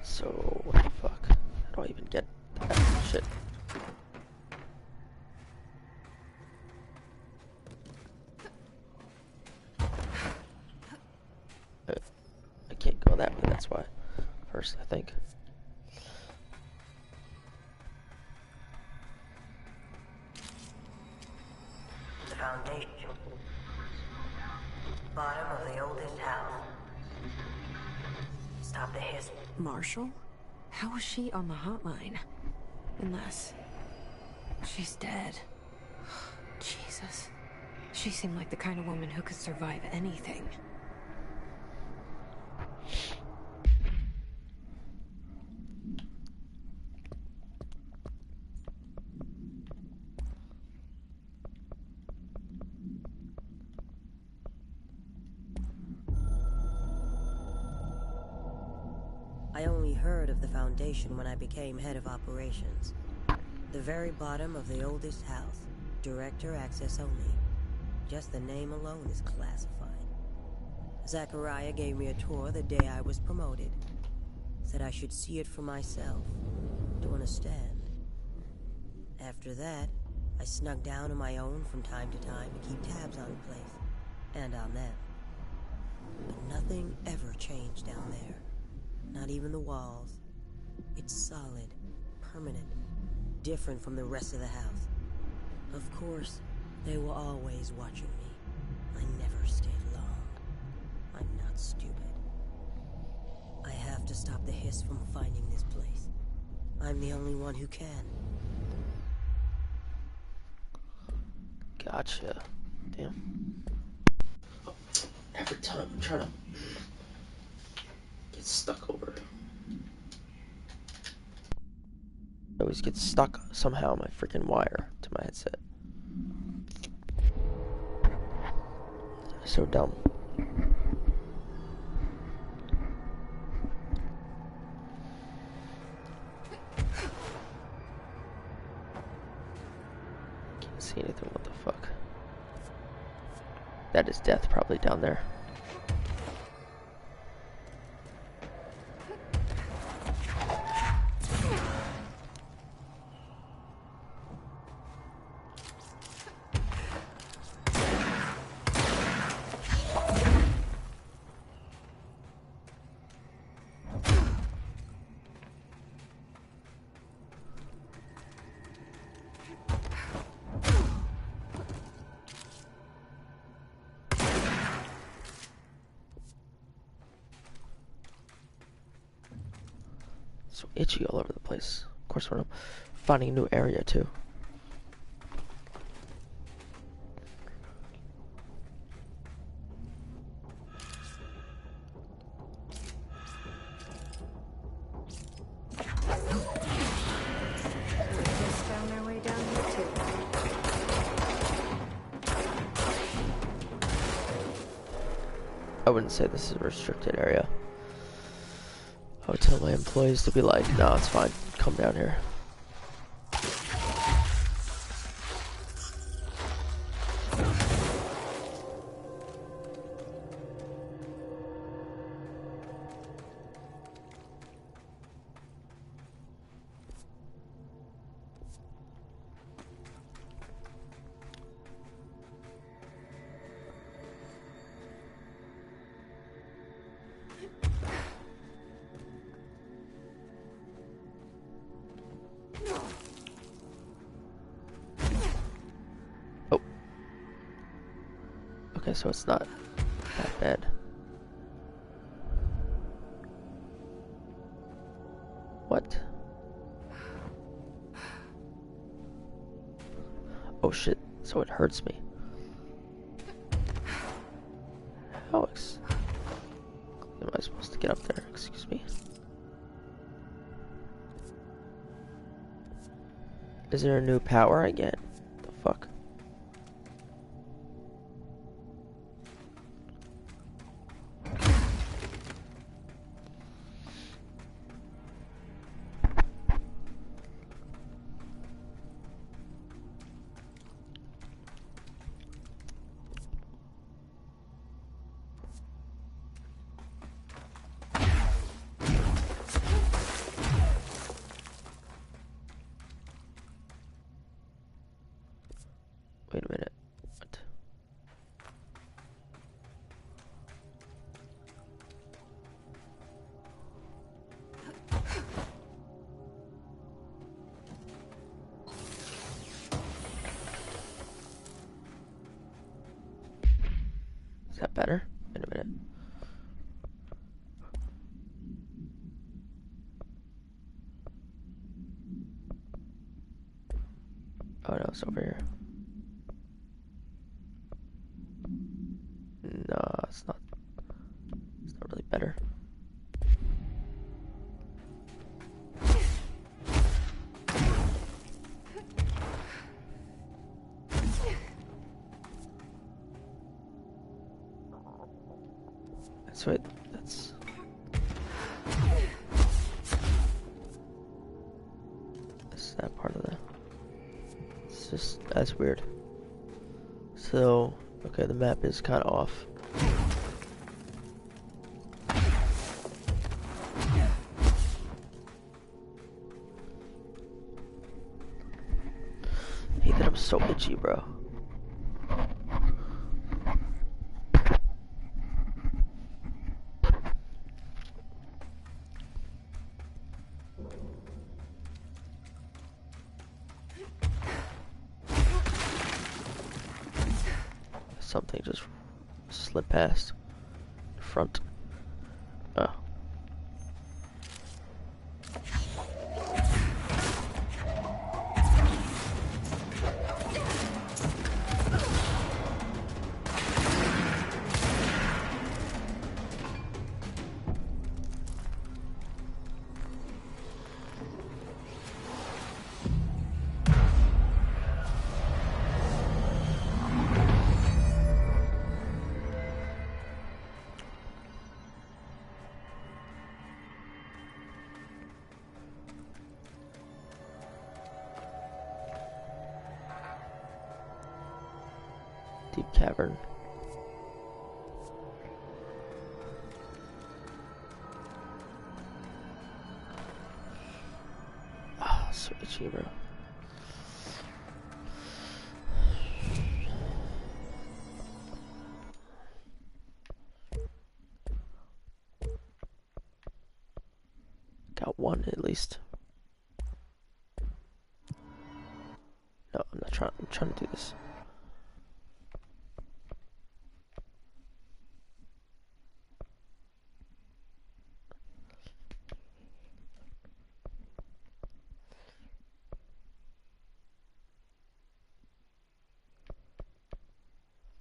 A: So, what the fuck? How do I even get that shit? I can't go that way, that's why. First, I think.
L: The foundation. Bottom of the oldest house. Stop the hiss.
B: Marshall? How was she on the hotline? Unless she's dead. Jesus. She seemed like the kind of woman who could survive anything.
L: I only heard of the Foundation when I became head of operations. The very bottom of the oldest house. Director access only. Just the name alone is classified. Zachariah gave me a tour the day I was promoted. Said I should see it for myself, to understand. After that, I snuck down on my own from time to time to keep tabs on the place, and on them. But nothing ever changed down there. Not even the walls. It's solid, permanent, different from the rest of the house. Of course, they were always watching me. I never stayed long. I'm not stupid. I have to stop the hiss from finding this place. I'm the only one who can.
A: Gotcha. Damn. Every time I'm trying to get stuck over. I always get stuck somehow on my freaking wire to my headset. So dumb. Can't see anything, what the fuck? That is death probably down there. So itchy all over the place. Of course, when I'm finding a new area too.
B: Just found our way down here too.
A: I wouldn't say this is a restricted area. I would tell my employees to be like, no, it's fine, come down here. Okay, so it's not that bad. What? Oh shit, so it hurts me. How am I supposed to get up there? Excuse me. Is there a new power I get? The fuck? Wait a minute. What? Is that better? Wait a minute. Oh no, it's over here. No, it's not really better. That's right, that's that part of the, that's weird. So, okay, the map is kind of off. I hate that I'm so itchy, bro. Something just slipped past the front. Oh. Deep cavern. Oh, so itchy, bro. Got one at least. No, I'm not trying. I'm trying to do this.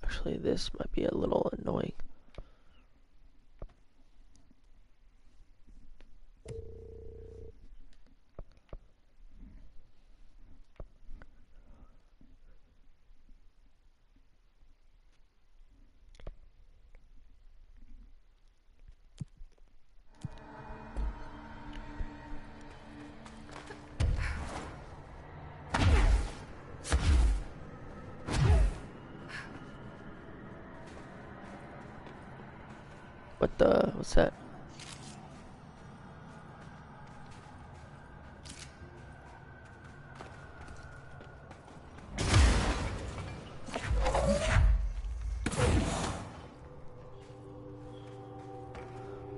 A: Actually, this might be a little annoying. What's that?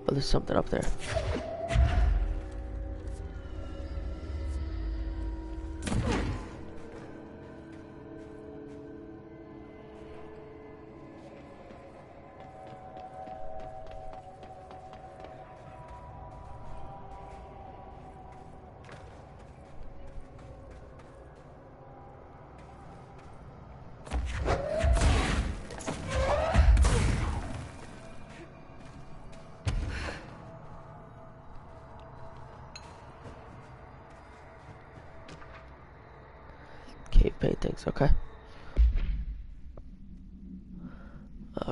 A: Oh, there's something up there. paintings, okay.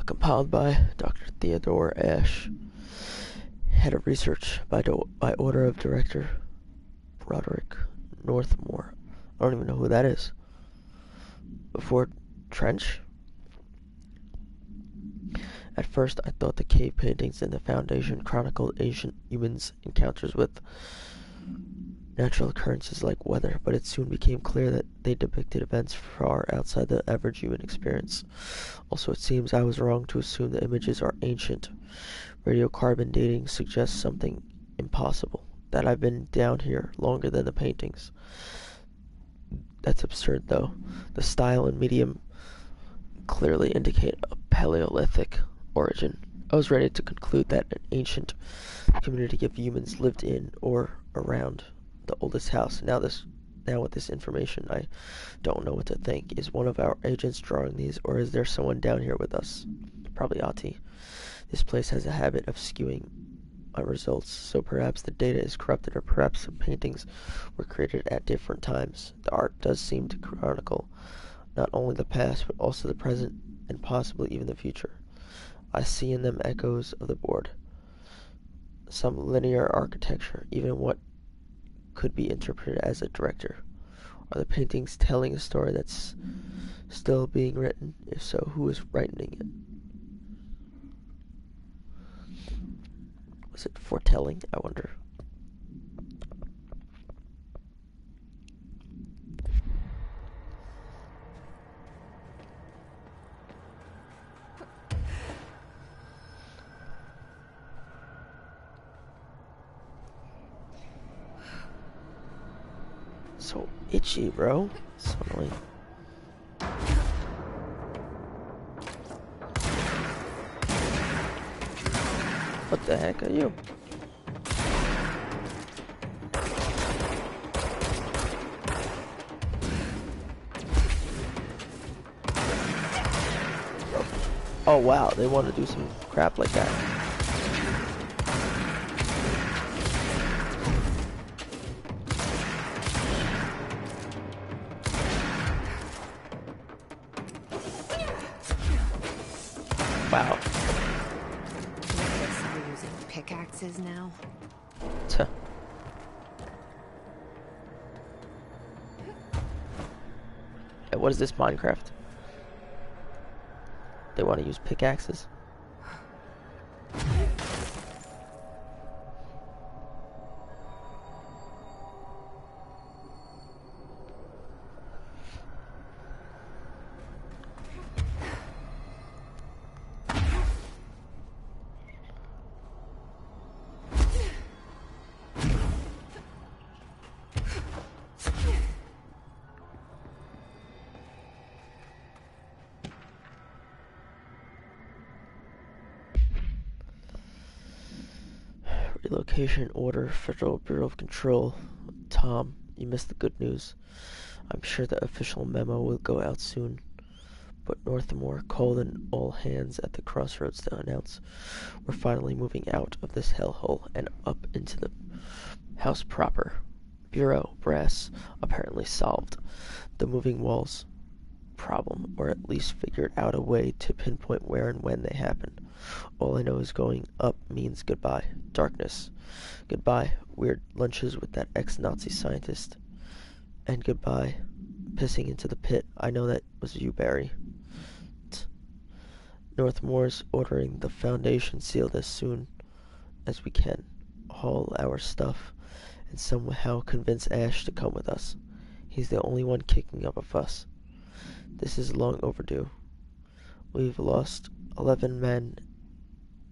A: Compiled by Dr. Theodore Ashe. Head of research by order of Director Broderick Northmore. I don't even know who that is. Before Trench? At first, I thought the cave paintings in the Foundation chronicled ancient humans' encounters with natural occurrences like weather, but it soon became clear that they depicted events far outside the average human experience. Also, it seems I was wrong to assume the images are ancient. Radiocarbon dating suggests something impossible, that I've been down here longer than the paintings. That's absurd, though. The style and medium clearly indicate a Paleolithic origin. I was ready to conclude that an ancient community of humans lived in or around the oldest house. Now with this information, I don't know what to think. Is one of our agents drawing these, or is there someone down here with us? Probably Ahti. This place has a habit of skewing my results, so perhaps the data is corrupted, or perhaps some paintings were created at different times. The art does seem to chronicle not only the past, but also the present, and possibly even the future. I see in them echoes of the board. Some linear architecture, even what could be interpreted as a director. Are the paintings telling a story that's still being written? If so, who is writing it? Was it foretelling? I wonder. So itchy, bro. So annoying. What the heck are you? Oh wow, they want to do some crap like that. Wow.
B: They're using pickaxes now.
A: Tuh. Hey, what is this, Minecraft? They want to use pickaxes? Relocation order, Federal Bureau of Control. Tom, you missed the good news. I'm sure the official memo will go out soon. But Northmore called in all hands at the crossroads to announce we're finally moving out of this hellhole and up into the house proper. Bureau brass apparently solved the moving walls problem, or at least figured out a way to pinpoint where and when they happened. All I know is going up means goodbye. Darkness. Goodbye weird lunches with that ex-Nazi scientist. And goodbye pissing into the pit. I know that was you, Barry. Northmore's ordering the Foundation sealed as soon as we can. Haul our stuff and somehow convince Ash to come with us. He's the only one kicking up a fuss. This is long overdue. We've lost 11 men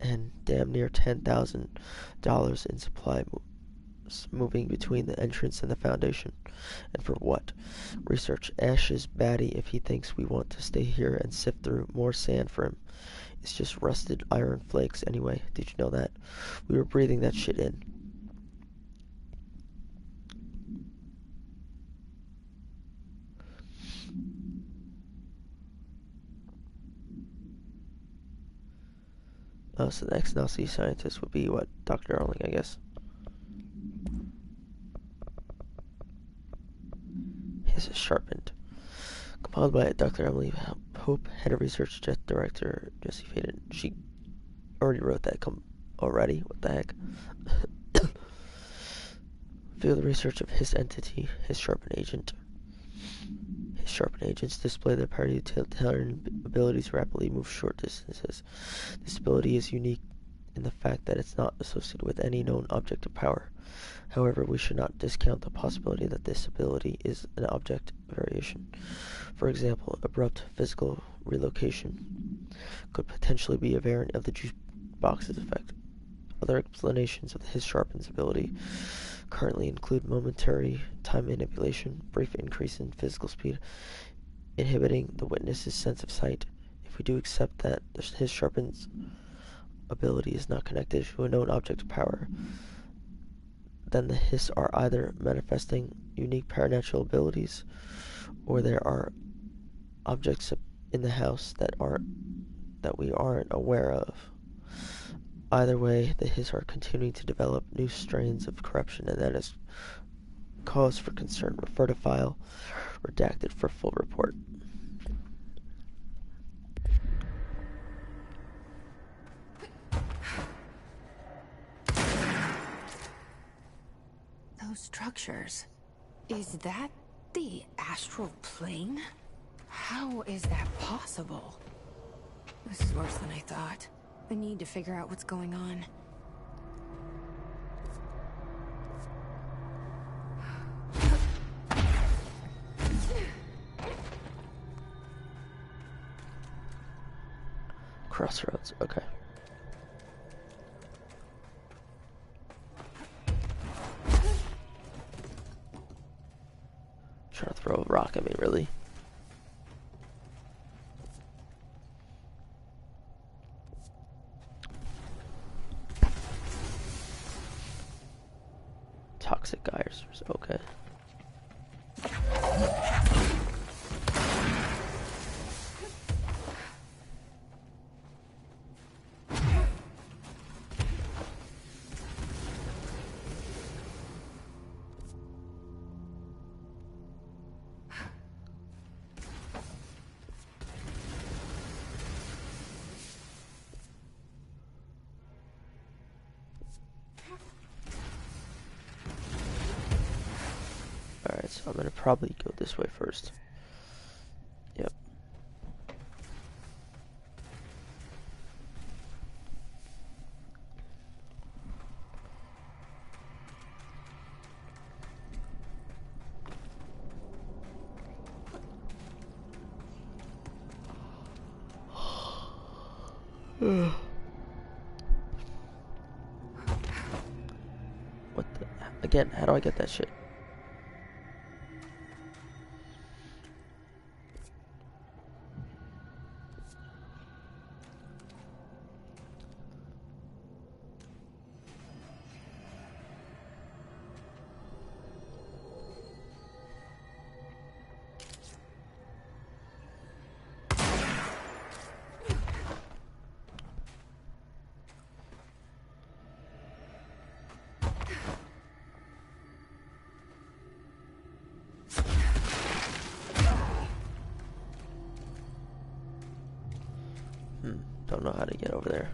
A: and damn near $10,000 in supply moving between the entrance and the Foundation. And for what? Research. Ash is batty if he thinks we want to stay here and sift through more sand for him. It's just rusted iron flakes anyway. Did you know that? We were breathing that shit in. So the ex-Nazi scientist would be what? Dr. Darling, I guess. His is sharpened. Compiled by Dr. Emily Hope, Head of Research, Director Jesse Faden. She already wrote that already. What the heck? Field research of Hiss entity, Hiss sharpen agent. Hiss sharpen agents display their power utilitarian ability to rapidly move short distances. This ability is unique in the fact that it's not associated with any known object of power. However, we should not discount the possibility that this ability is an object variation. For example, abrupt physical relocation could potentially be a variant of the juice box's effect. Other explanations of his sharpen's ability currently include momentary time manipulation, brief increase in physical speed, inhibiting the witness's sense of sight. If we do accept that his sharpen's ability is not connected to a known object of power, then the Hiss are either manifesting unique paranatural abilities, or there are objects in the house that we aren't aware of. Either way, the Hiss are continuing to develop new strains of corruption, and that is cause for concern. Refer to file redacted for full report.
B: Those structures. Is that the astral plane? How is that possible? This is worse than I thought. I need to figure out what's going on.
A: Crossroads, okay. Trying to throw a rock at me, really? Toxic geysers, okay. Alright, so I'm gonna probably go this way first. Yep. What the... Again, how do I get that shit? Don't know how to get over there.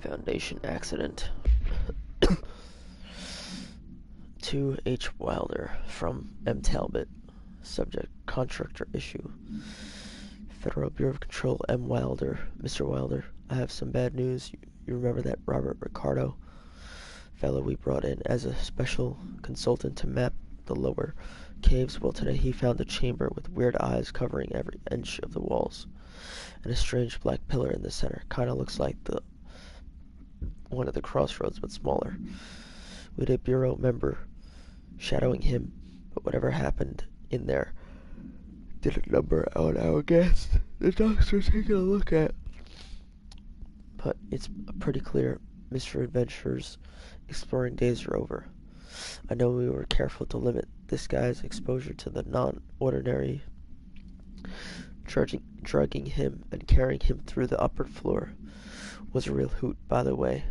A: Foundation accident. To H. Wilder from M. Talbot. Subject, contractor issue. Federal Bureau of Control, M. Wilder. Mr. Wilder, I have some bad news. You remember that Robert Ricardo fellow we brought in as a special consultant to map the lower caves. Well, today he found a chamber with weird eyes covering every inch of the walls, and a strange black pillar in the center. Kinda looks like the one at the crossroads, but smaller. We had a bureau member shadowing him, but whatever happened in there didn't number on our guest. The docs are taking a look at. But it's pretty clear Mr. Adventure's exploring days are over. I know we were careful to limit this guy's exposure to the non-ordinary. Drugging him and carrying him through the upper floor was a real hoot, by the way.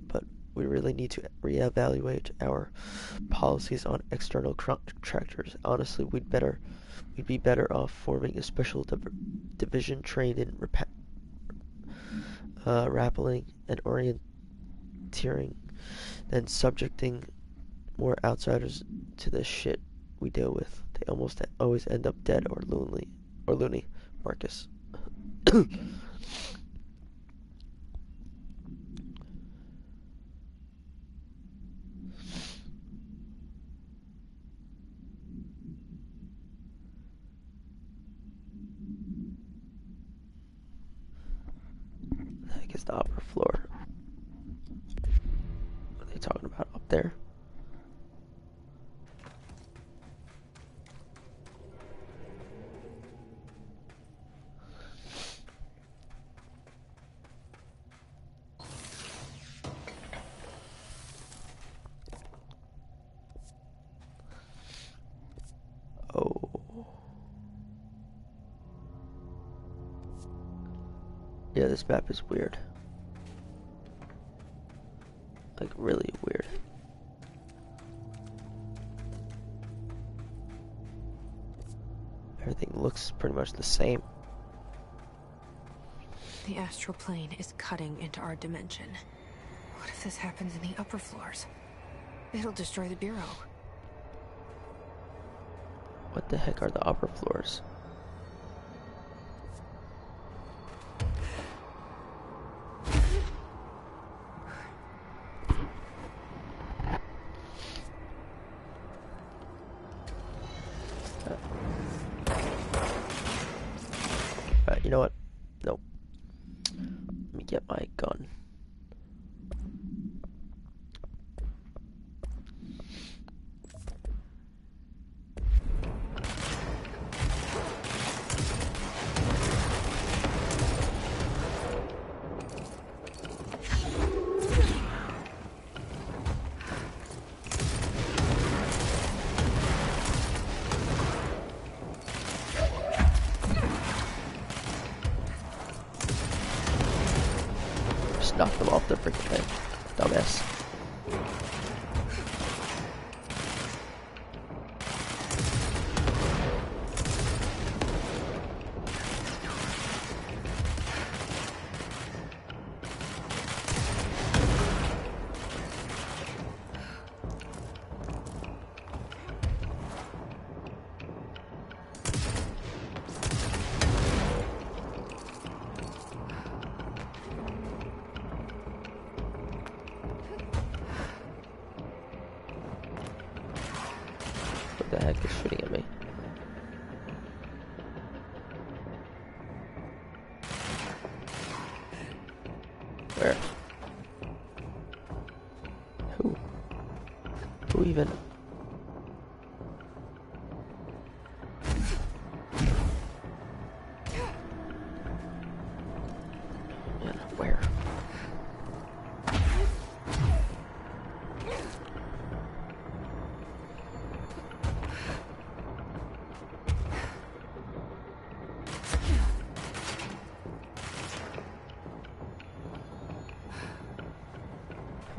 A: But we really need to reevaluate our policies on external contractors. Honestly, we'd be better off forming a special division trained in rappelling and orienteering than subjecting more outsiders to the shit we deal with. They almost always end up dead or loony, Marcus. I guess the upper floor. What are they talking about up there? Yeah, this map is weird. Like, really weird. Everything looks pretty much the same.
B: The astral plane is cutting into our dimension. What if this happens in the upper floors? It'll destroy the bureau.
A: What the heck are the upper floors? You know what? Nope. Let me get my gun. Knock them off their freaking head. Dumbass. What the heck is shooting at me? Where? Who even? Man, where?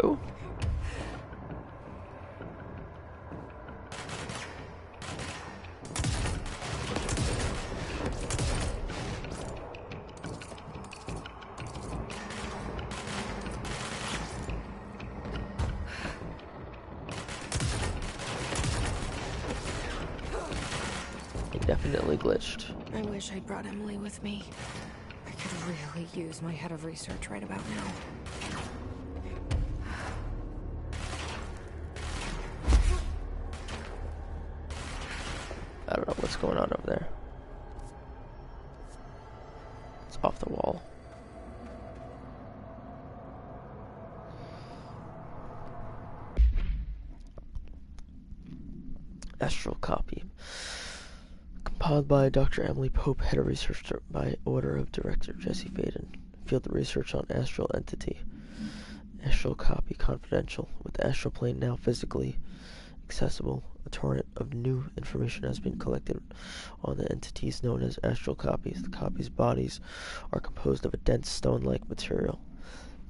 A: Who? It definitely glitched.
B: I wish I'd brought Emily with me. I could really use my head of research right about now.
A: going on over there? It's off the wall. Astral copy. Compiled by Dr. Emily Pope, head of research by order of Director Jesse Faden. Field research on astral entity. Astral copy confidential. With the astral plane now physically accessible, a torrent of new information has been collected on the entities known as astral copies. The copies' bodies are composed of a dense stone-like material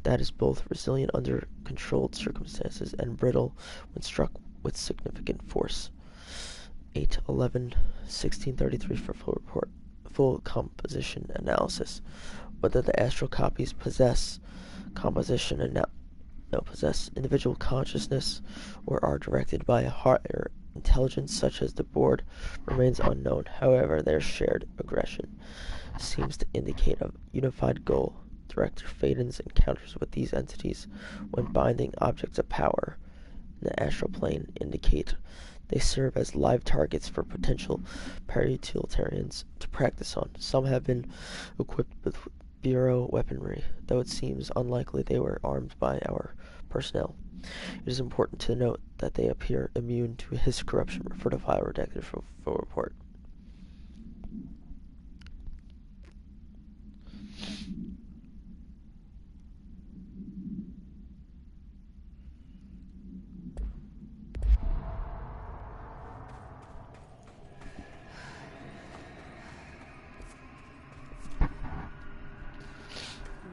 A: that is both resilient under controlled circumstances and brittle when struck with significant force. 8/11/1633 for full report. Full composition analysis. Whether the astral copies possess possess individual consciousness or are directed by a higher intelligence such as the board remains unknown. However, their shared aggression seems to indicate a unified goal. Director Faden's encounters with these entities when binding objects of power in the astral plane indicate they serve as live targets for potential para-utilitarians to practice on. Some have been equipped with Bureau weaponry, though it seems unlikely they were armed by our personnel. It is important to note that they appear immune to his corruption. Refer to file redacted for full report.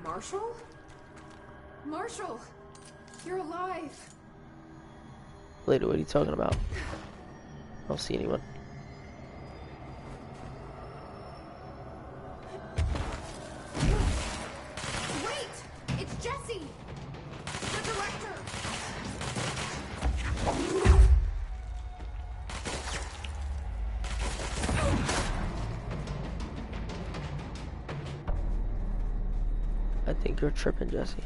I: Marshall? Marshall! You're alive!
A: Lady, what are you talking about? I don't see anyone.
I: Wait! It's Jesse! The director!
A: I think you're tripping, Jesse.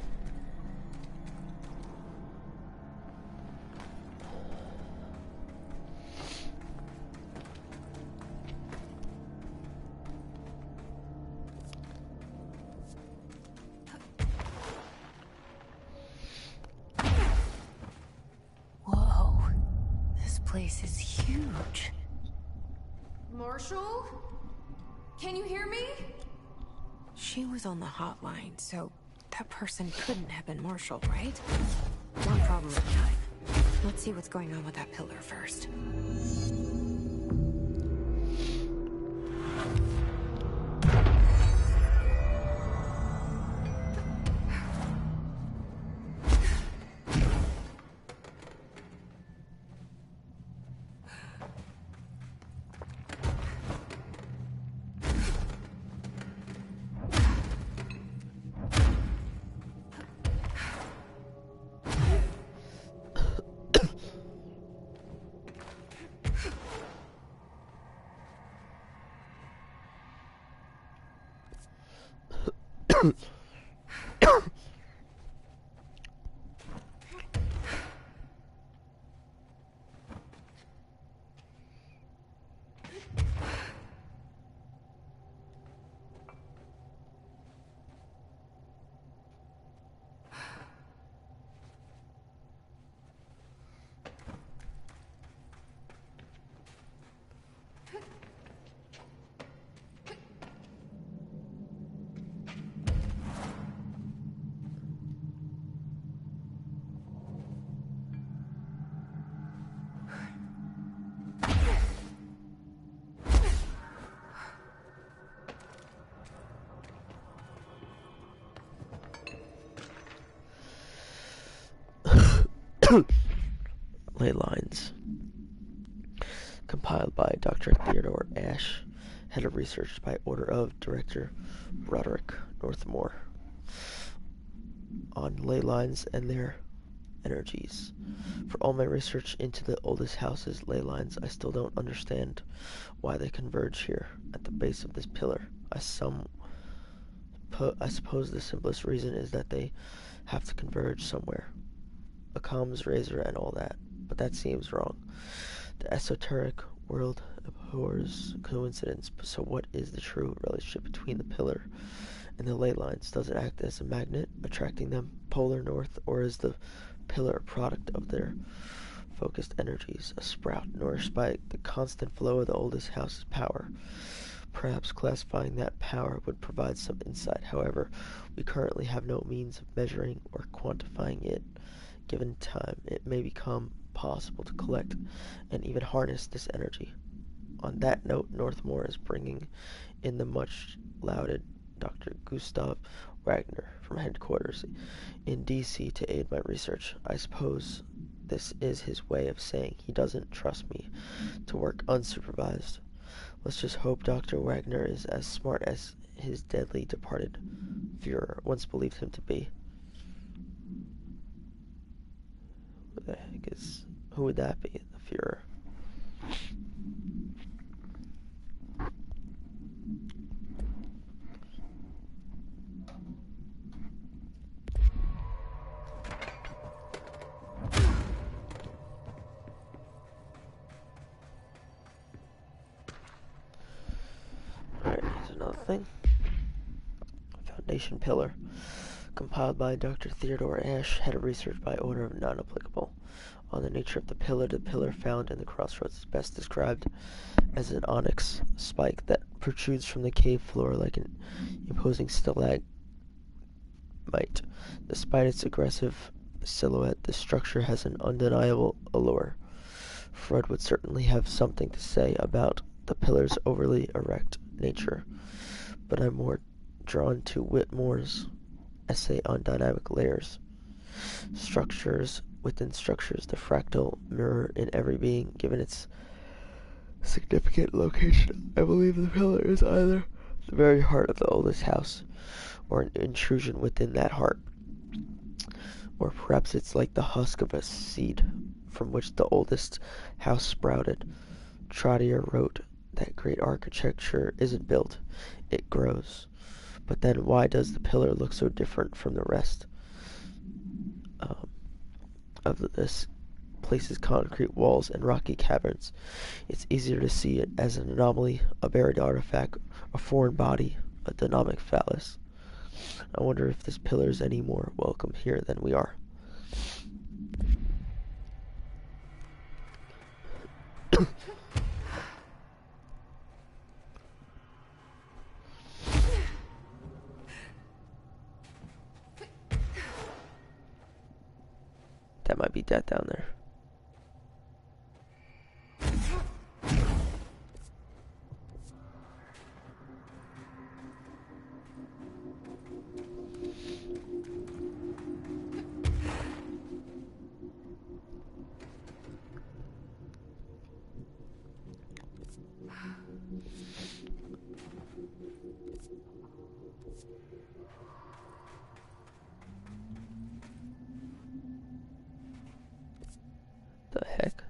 B: Whoa. This place is huge.
I: Marshall? Can you hear me?
B: She was on the hotline, so that person couldn't have been Marshall, right? One problem at a time. Let's see what's going on with that pillar first.
A: Ley lines. Compiled by Dr. Theodore Ash, head of research by order of Director Broderick Northmore. On ley lines and their energies. For all my research into the oldest house's ley lines, I still don't understand why they converge here at the base of this pillar. I suppose the simplest reason is that they have to converge somewhere. A comms razor and all that, but that seems wrong. The esoteric world abhors coincidence, so what is the true relationship between the pillar and the ley lines? Does it act as a magnet, attracting them polar north, or is the pillar a product of their focused energies, a sprout nourished by the constant flow of the oldest house's power? Perhaps classifying that power would provide some insight. However, we currently have no means of measuring or quantifying it. Given time, it may become possible to collect and even harness this energy. On that note, Northmore is bringing in the much lauded Dr. Gustav Wagner from headquarters in DC to aid my research. I suppose this is his way of saying he doesn't trust me to work unsupervised. Let's just hope Dr. Wagner is as smart as his deadly departed Führer once believed him to be. Who would that be? The Führer. Alright, here's another thing. Foundation Pillar. Compiled by Dr. Theodore Ash, head of research by order of non-applicable. On the nature of the pillar found in the crossroads is best described as an onyx spike that protrudes from the cave floor like an imposing stalagmite. Despite its aggressive silhouette, the structure has an undeniable allure. Freud would certainly have something to say about the pillar's overly erect nature, but I'm more drawn to Whitmore's essay on dynamic layers. Structures within structures, the fractal mirror in every being, given its significant location. I believe the pillar is either the very heart of the oldest house, or an intrusion within that heart. Or perhaps it's like the husk of a seed from which the oldest house sprouted. Trottier wrote that great architecture isn't built, it grows. But then why does the pillar look so different from the rest of this place's concrete walls and rocky caverns? It's easier to see it as an anomaly, a buried artifact, a foreign body, a dynamic phallus. I wonder if this pillar is any more welcome here than we are. That might be death down there. The heck?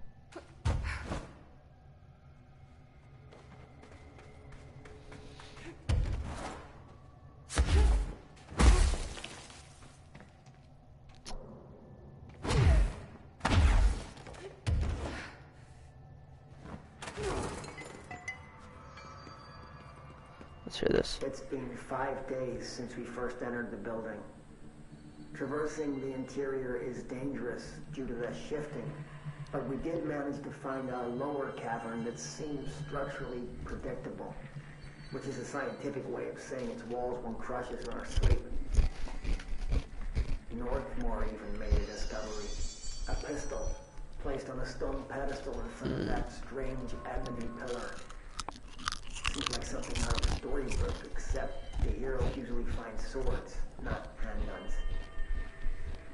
A: Let's hear this.
M: It's been 5 days since we first entered the building. Traversing the interior is dangerous due to the shifting, but we did manage to find a lower cavern that seems structurally predictable, which is a scientific way of saying its walls won't crush us in our sleep. Northmore even made a discovery. A pistol placed on a stone pedestal in front of that strange ebony pillar. Seems like something out of a storybook, except the heroes usually find swords, not handguns.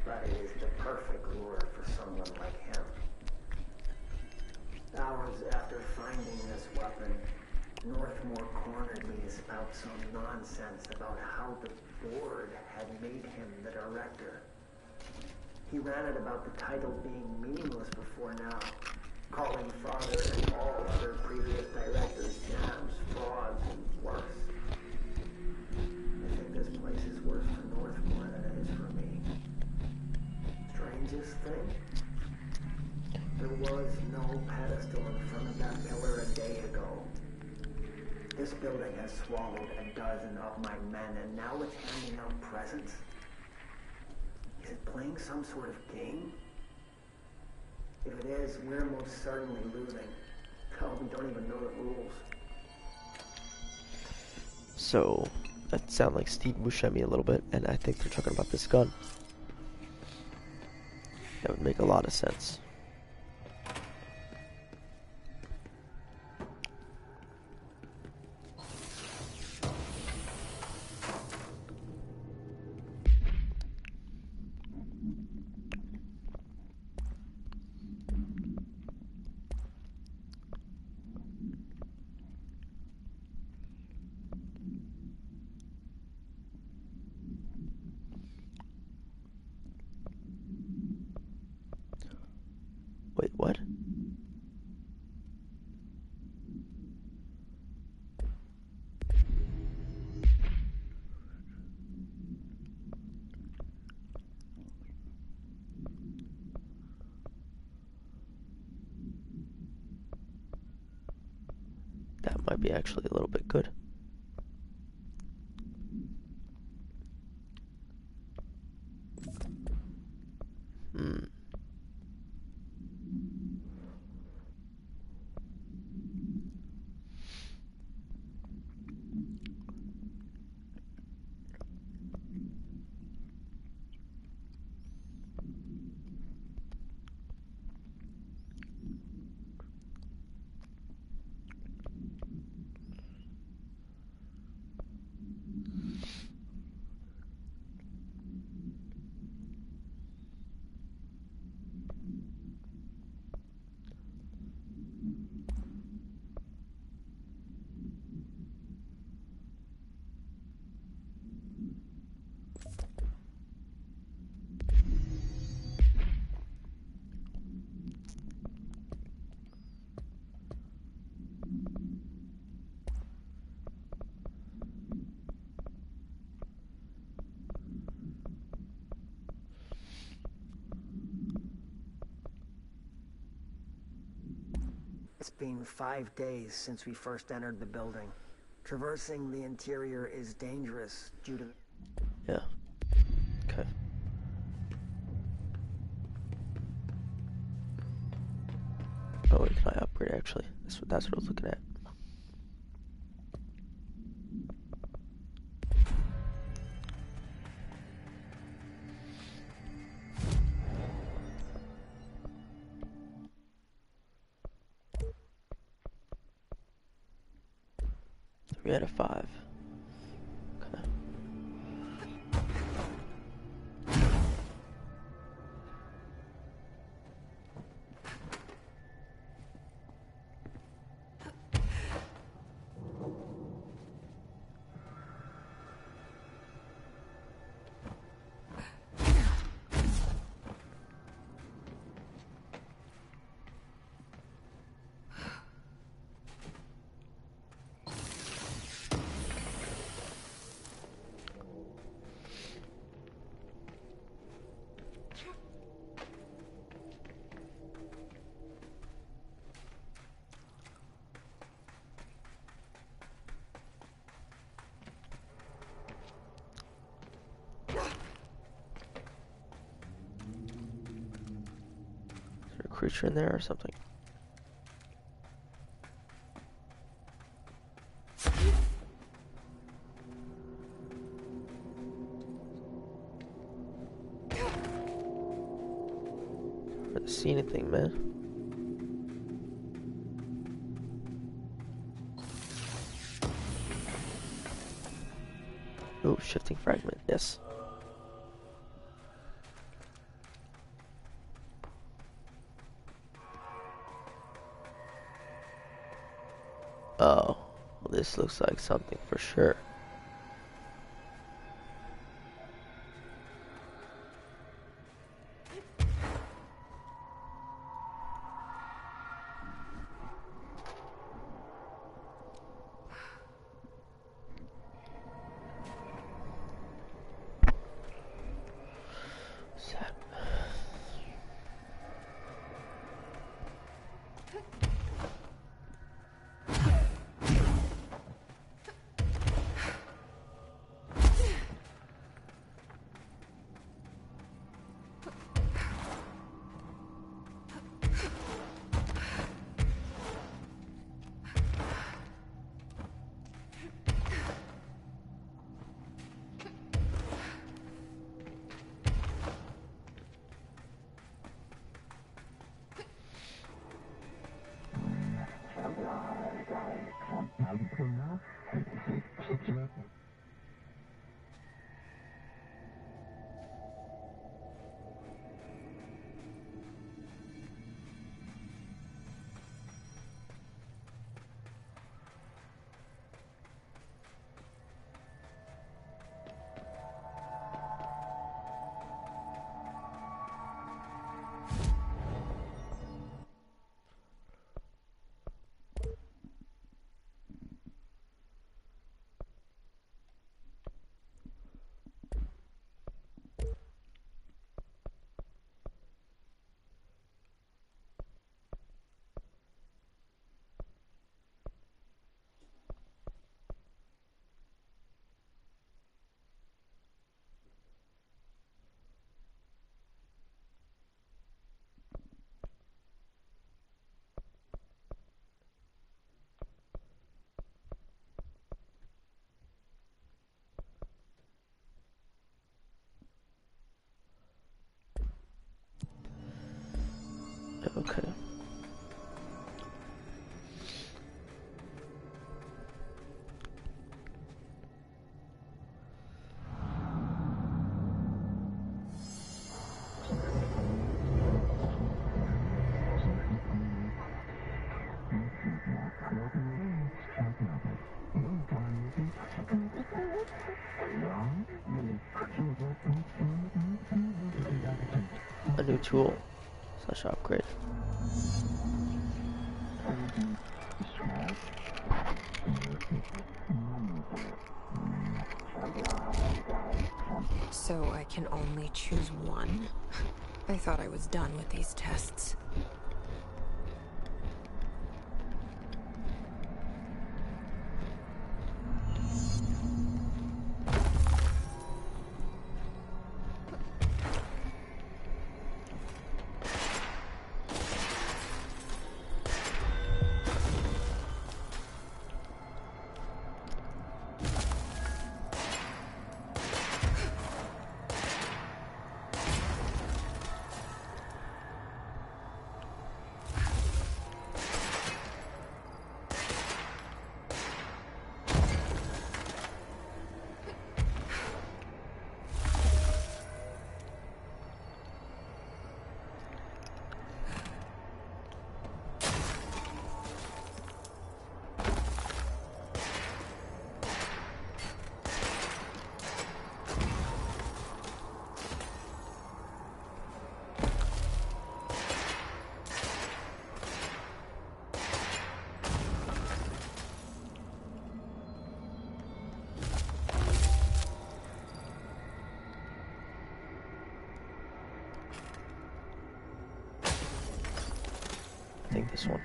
M: But it is the perfect lure for someone like him. Hours after finding this weapon, Northmore cornered me to spout some nonsense about how the board had made him the director. He ranted about the title being meaningless before now, calling Father and all other previous directors jams, frauds, and worse. I think this place is worse for Northmore than it is for me. Strangest thing? There was no pedestal in front of that pillar a day ago. This building has swallowed a dozen of my men, and now it's handing out presents? Is it playing some sort of game? If it is, we're most certainly losing. Hell, we don't even know the rules.
A: So, that sounds like Steve Buscemi a little bit, and I think they're talking about this gun. That would make a lot of sense. Wait, what? That might be actually a little bit good.
M: It's been 5 days since we first entered the building. Traversing the interior is dangerous due to...
A: Yeah. Okay. Oh, wait, can I upgrade actually? That's what I was looking at. Three out of 5. Okay. Creature in there or something. Never seen anything, man. Ooh, shifting fragment, yes. Oh, well, this looks like something for sure. new tool / upgrade.
B: So I can only choose one? I thought I was done with these tests.
A: I think this one.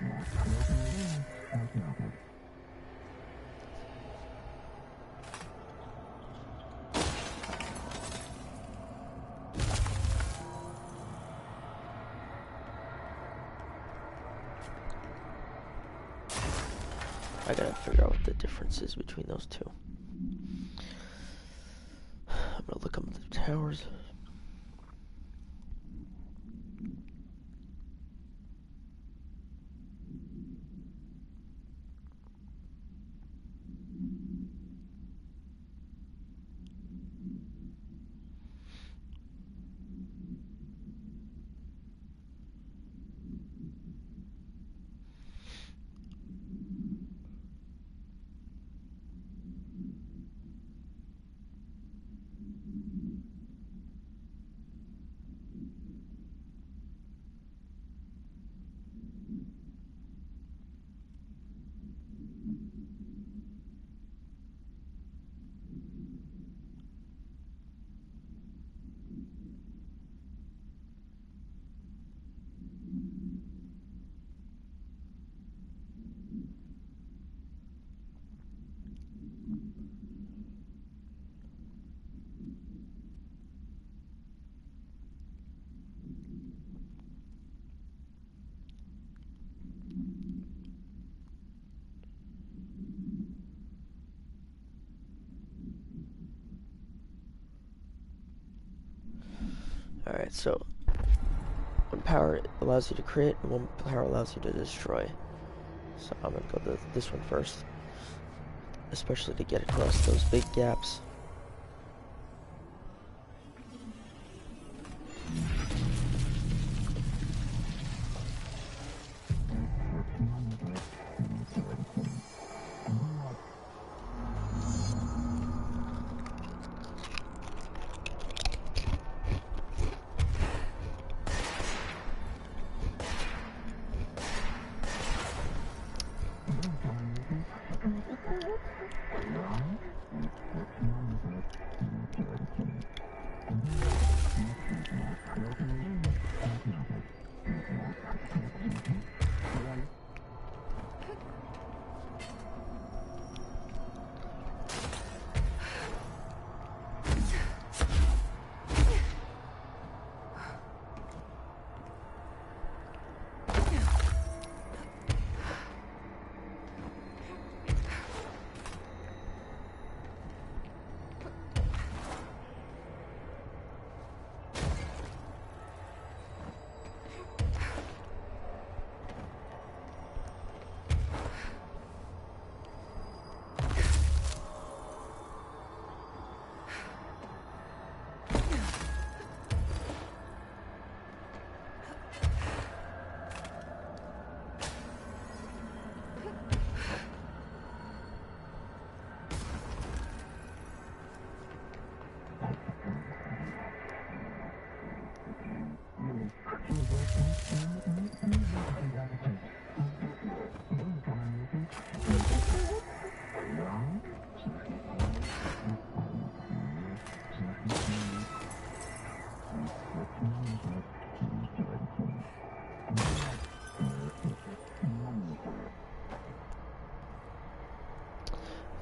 A: I gotta figure out what the difference is between those two. I'm gonna look up the towers. Alright, so one power allows you to create and one power allows you to destroy. So I'm gonna go to this one first, especially to get across those big gaps.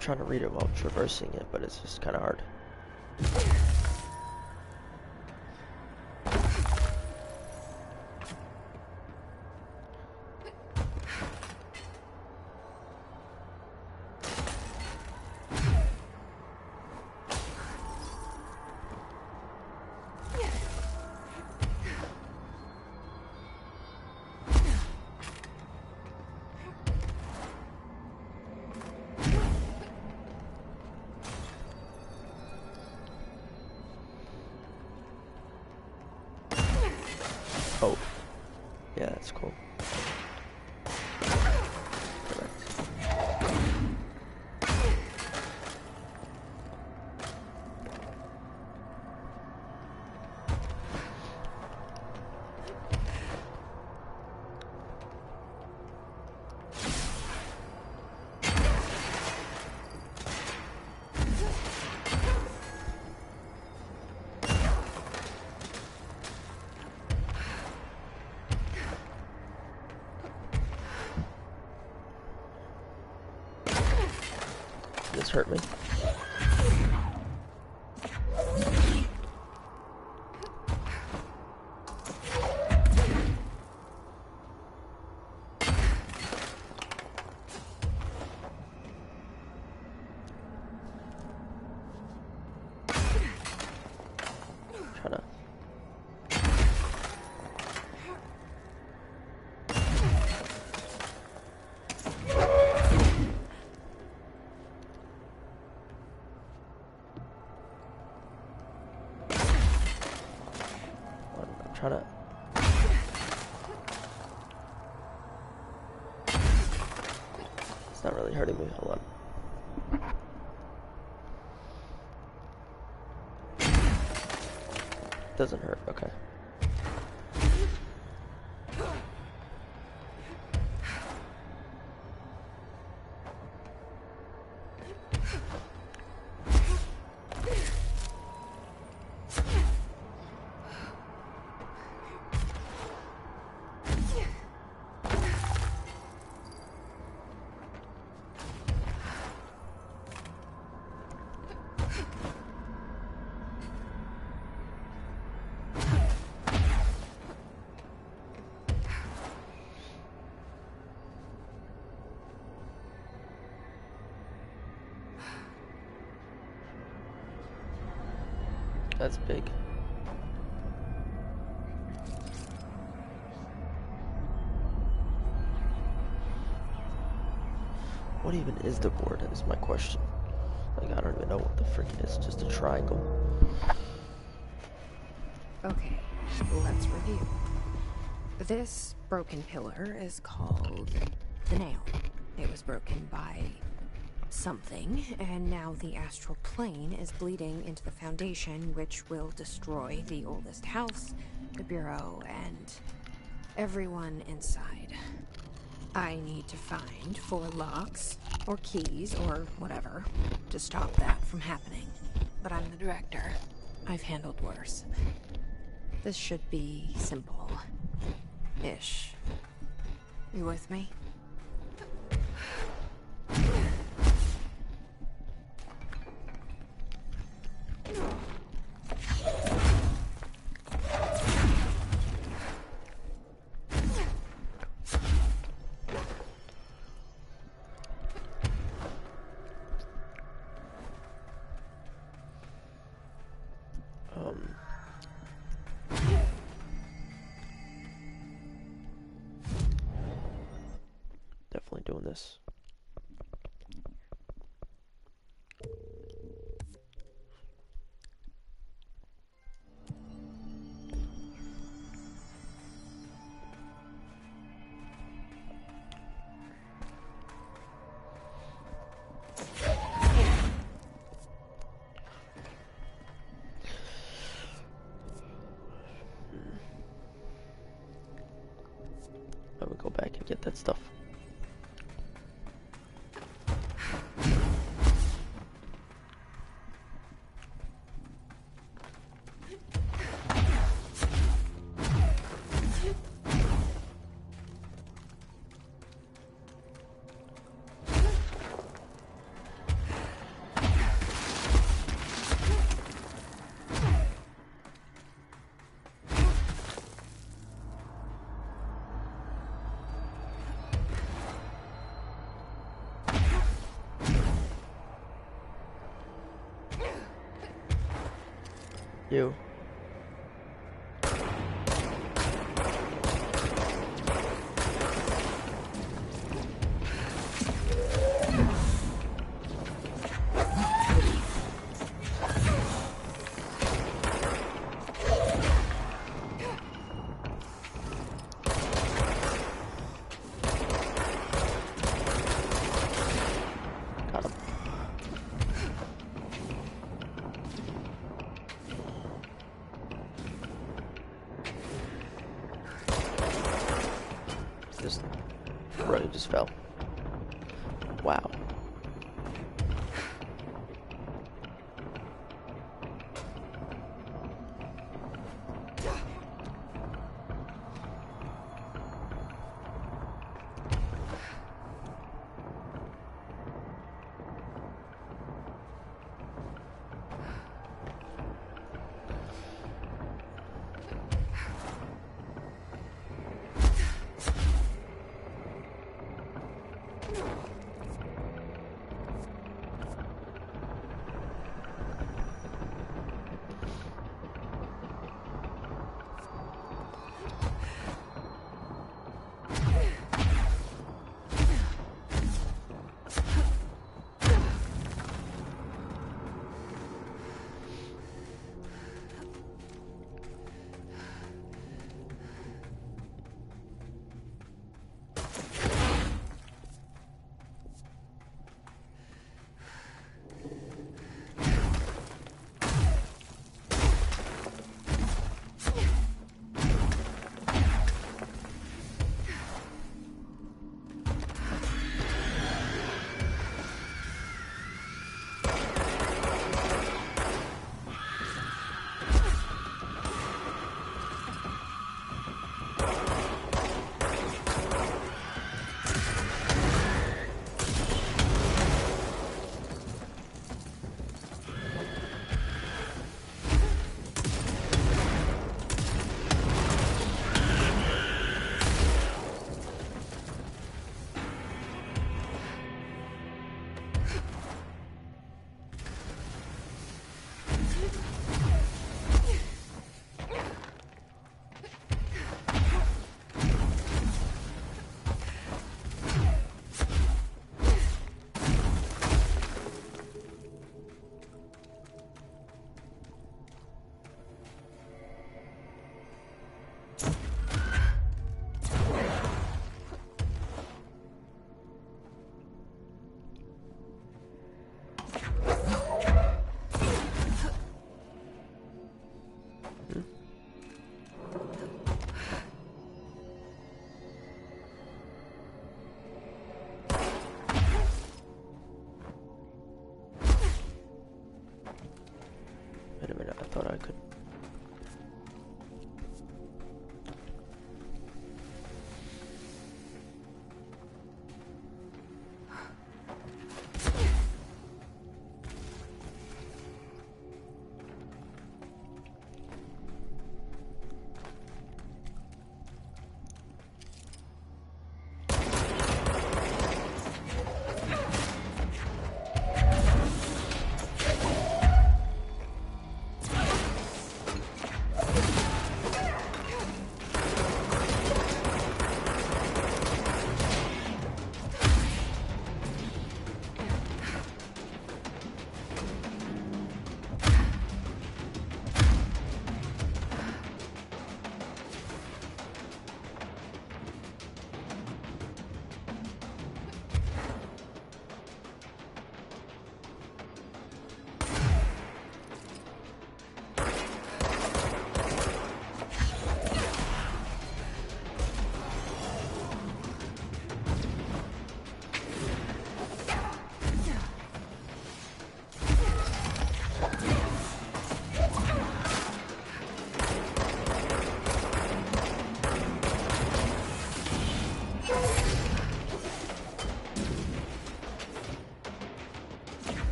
A: trying to read it while traversing it, but it's just kind of hard. Oh, yeah, that's cool. This hurt me. Trying to. Trying to. It's not really hurting me. Hold on. Doesn't hurt. Okay. That's big. What even is the board is my question. Like, I don't even know what the frick it is. Just a triangle.
B: Okay, let's review. This broken pillar is called the Nail. It was broken by something, and now the astral plane is bleeding into the foundation, which will destroy the oldest house, the bureau, and everyone inside. I need to find 4 locks, or keys, or whatever, to stop that from happening. But I'm the director. I've handled worse. This should be simple. Ish. You with me?
A: Definitely doing this. I would go back and get that stuff. You. Just fell. Wow. Wait a minute, I thought I could.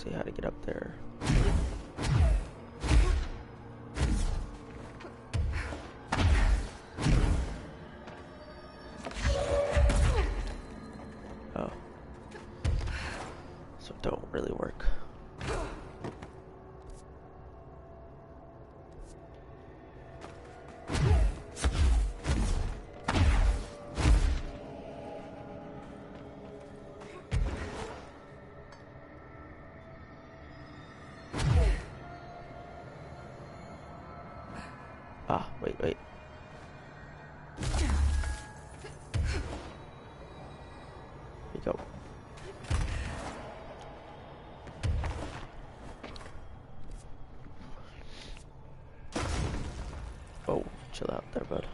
A: see how to get up there. Oh. So it don't really work. Ah, wait. Here we go. Oh, chill out there, bud.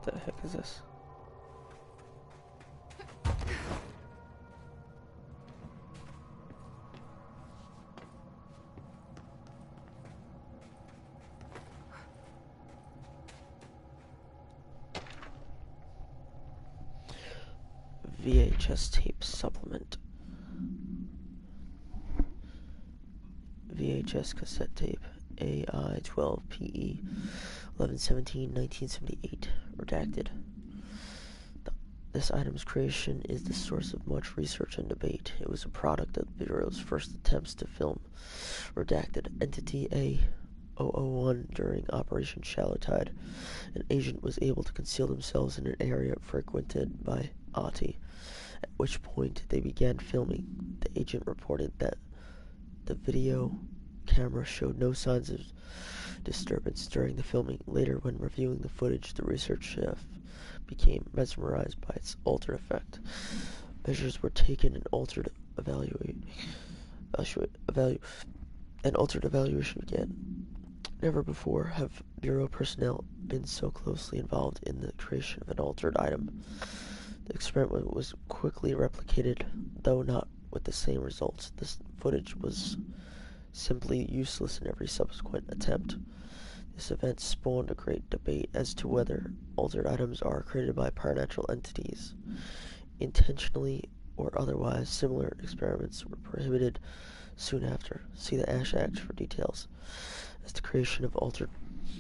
A: What the heck is this? VHS tape supplement. VHS cassette tape. AI-12PE 11/17/1978. Redacted. This item's creation is the source of much research and debate. It was a product of the Bureau's first attempts to film redacted Entity A-001 during Operation Shallow Tide. An agent was able to conceal themselves in an area frequented by Ahti, at which point they began filming. The agent reported that the video camera showed no signs of disturbance during the filming. Later, when reviewing the footage, the research chef became mesmerized by its altered effect. Measures were taken and altered evaluation began. Never before have Bureau personnel been so closely involved in the creation of an altered item. The experiment was quickly replicated, though not with the same results. This footage was simply useless in every subsequent attempt. This event spawned a great debate as to whether altered items are created by paranormal entities. Intentionally or otherwise, similar experiments were prohibited soon after. See the Ash Act for details. As the creation of altered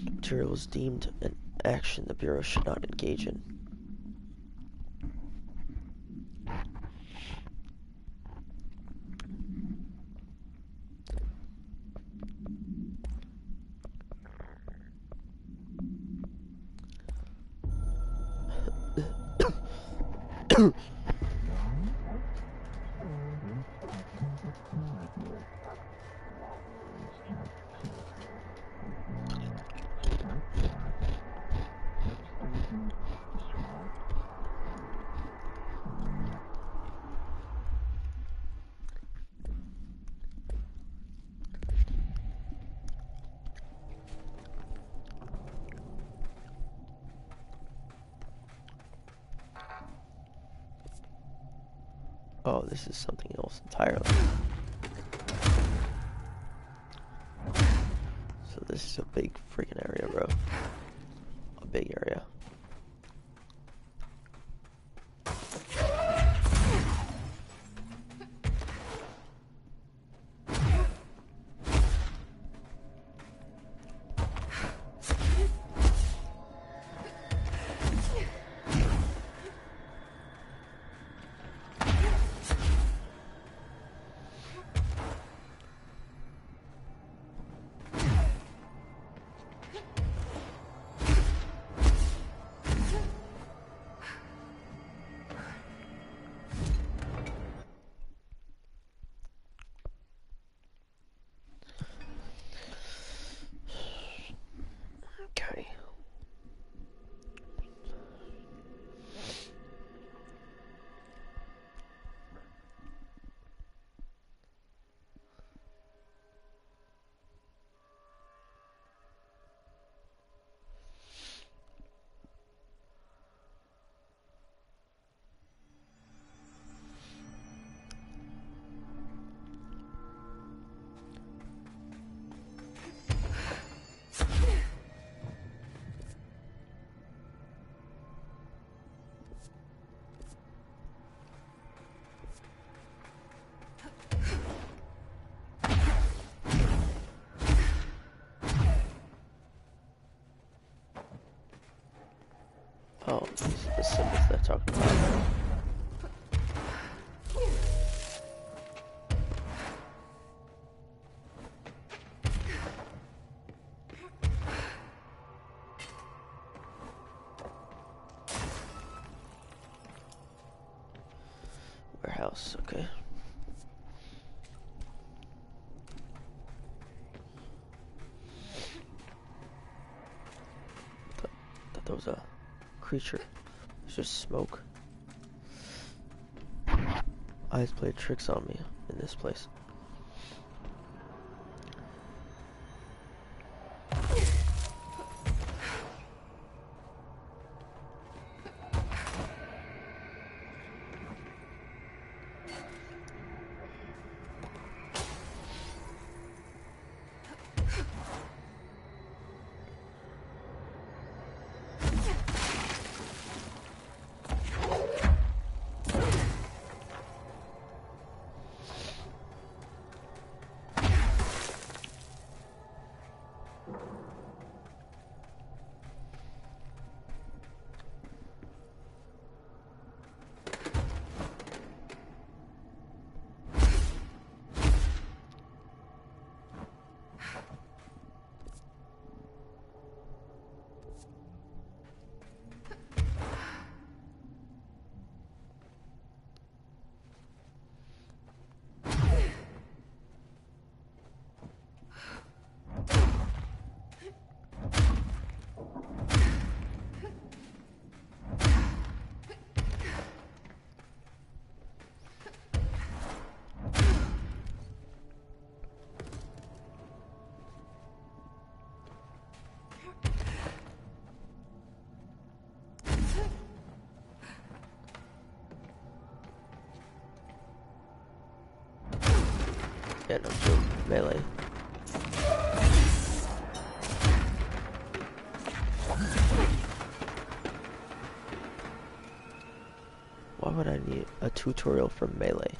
A: material was deemed an action the Bureau should not engage in. Oh, this is something else entirely. So this is a big freaking area, bro. A big area. Oh, these are the symbols they're talking about. Warehouse, okay. Thought there was a creature. It's just smoke. Eyes played tricks on me in this place. Yeah, no joke. Melee. Why would I need a tutorial for Melee?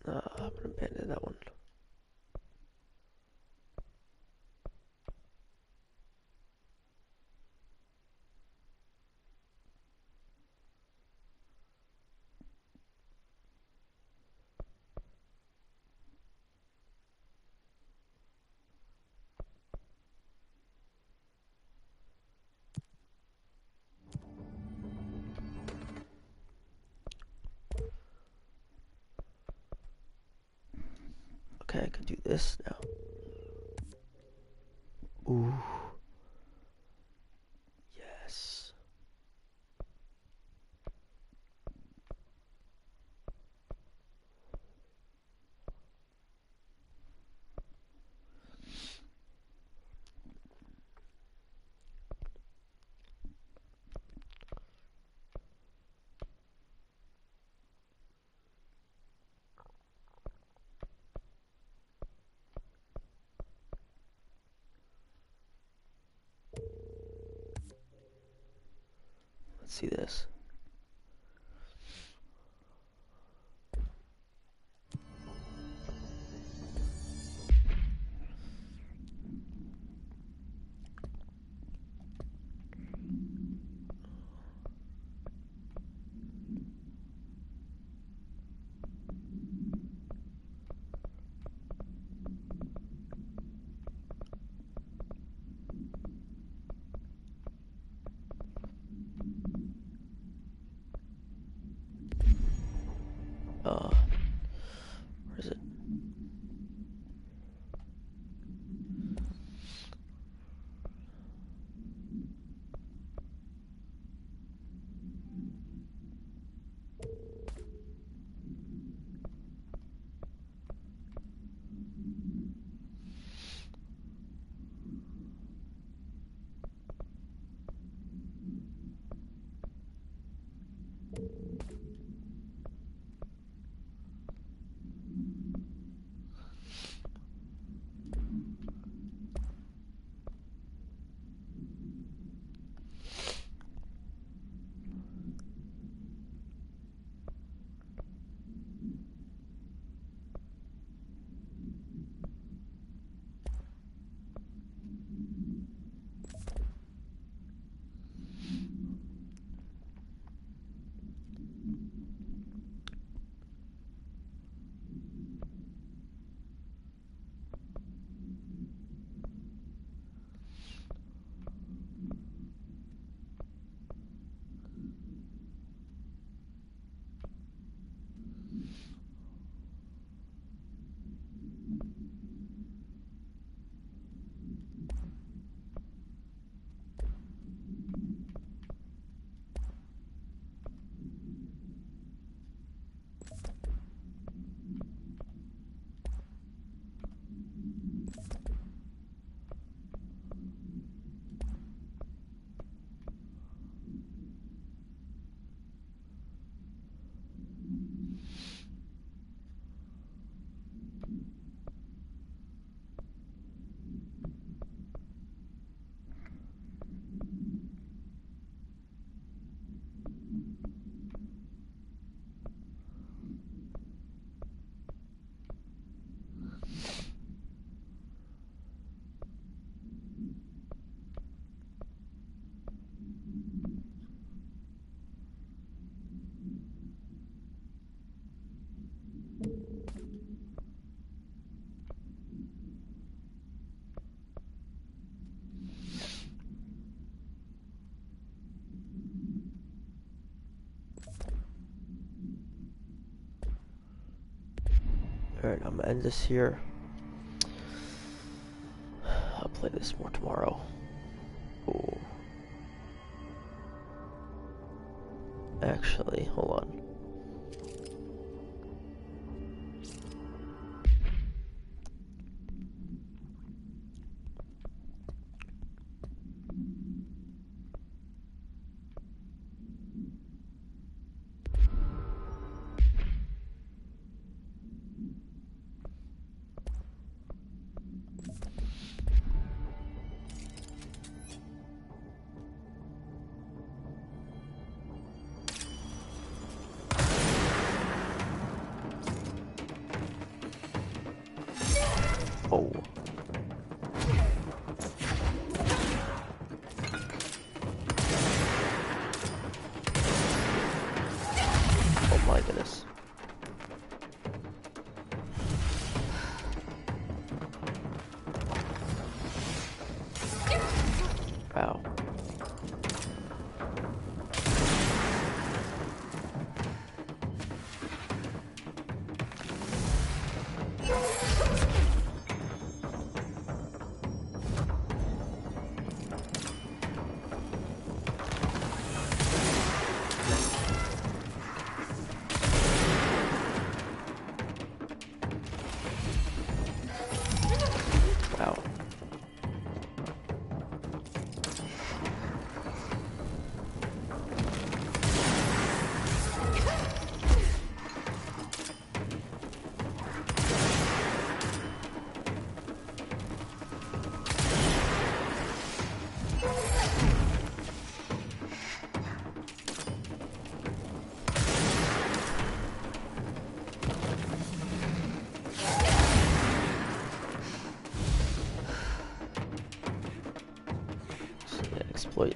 A: I'm gonna abandon that one. Okay, I can do this now. Ooh. Yes. see this. Where is it? Alright, I'm gonna end this here. I'll play this more tomorrow. Ooh. Actually, hold on. Oh. Oh my goodness. Wow. exploit.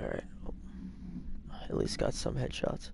A: Alright. At least got some headshots.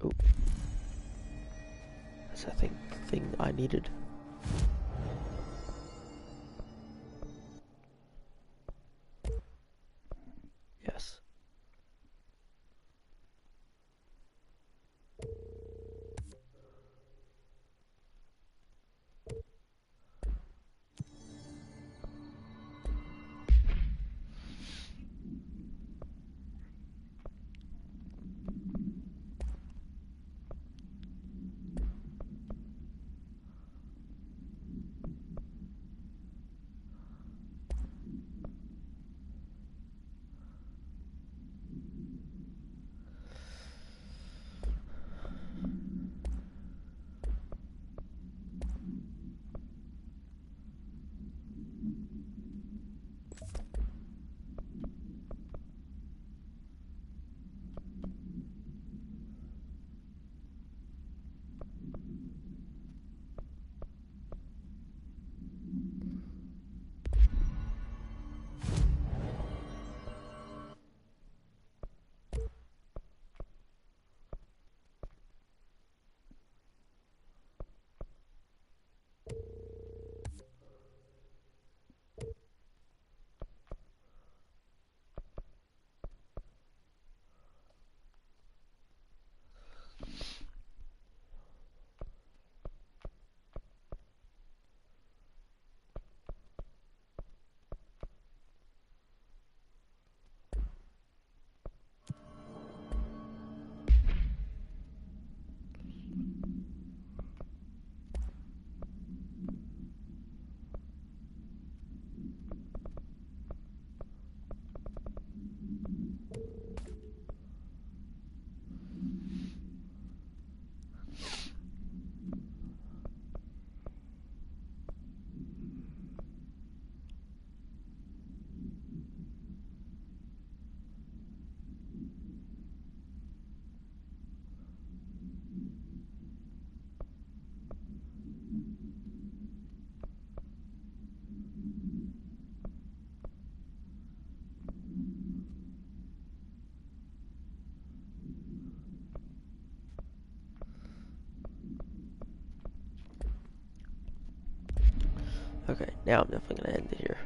A: Oh, that's I think the thing I needed. Yes. Okay, now I'm definitely gonna end it here.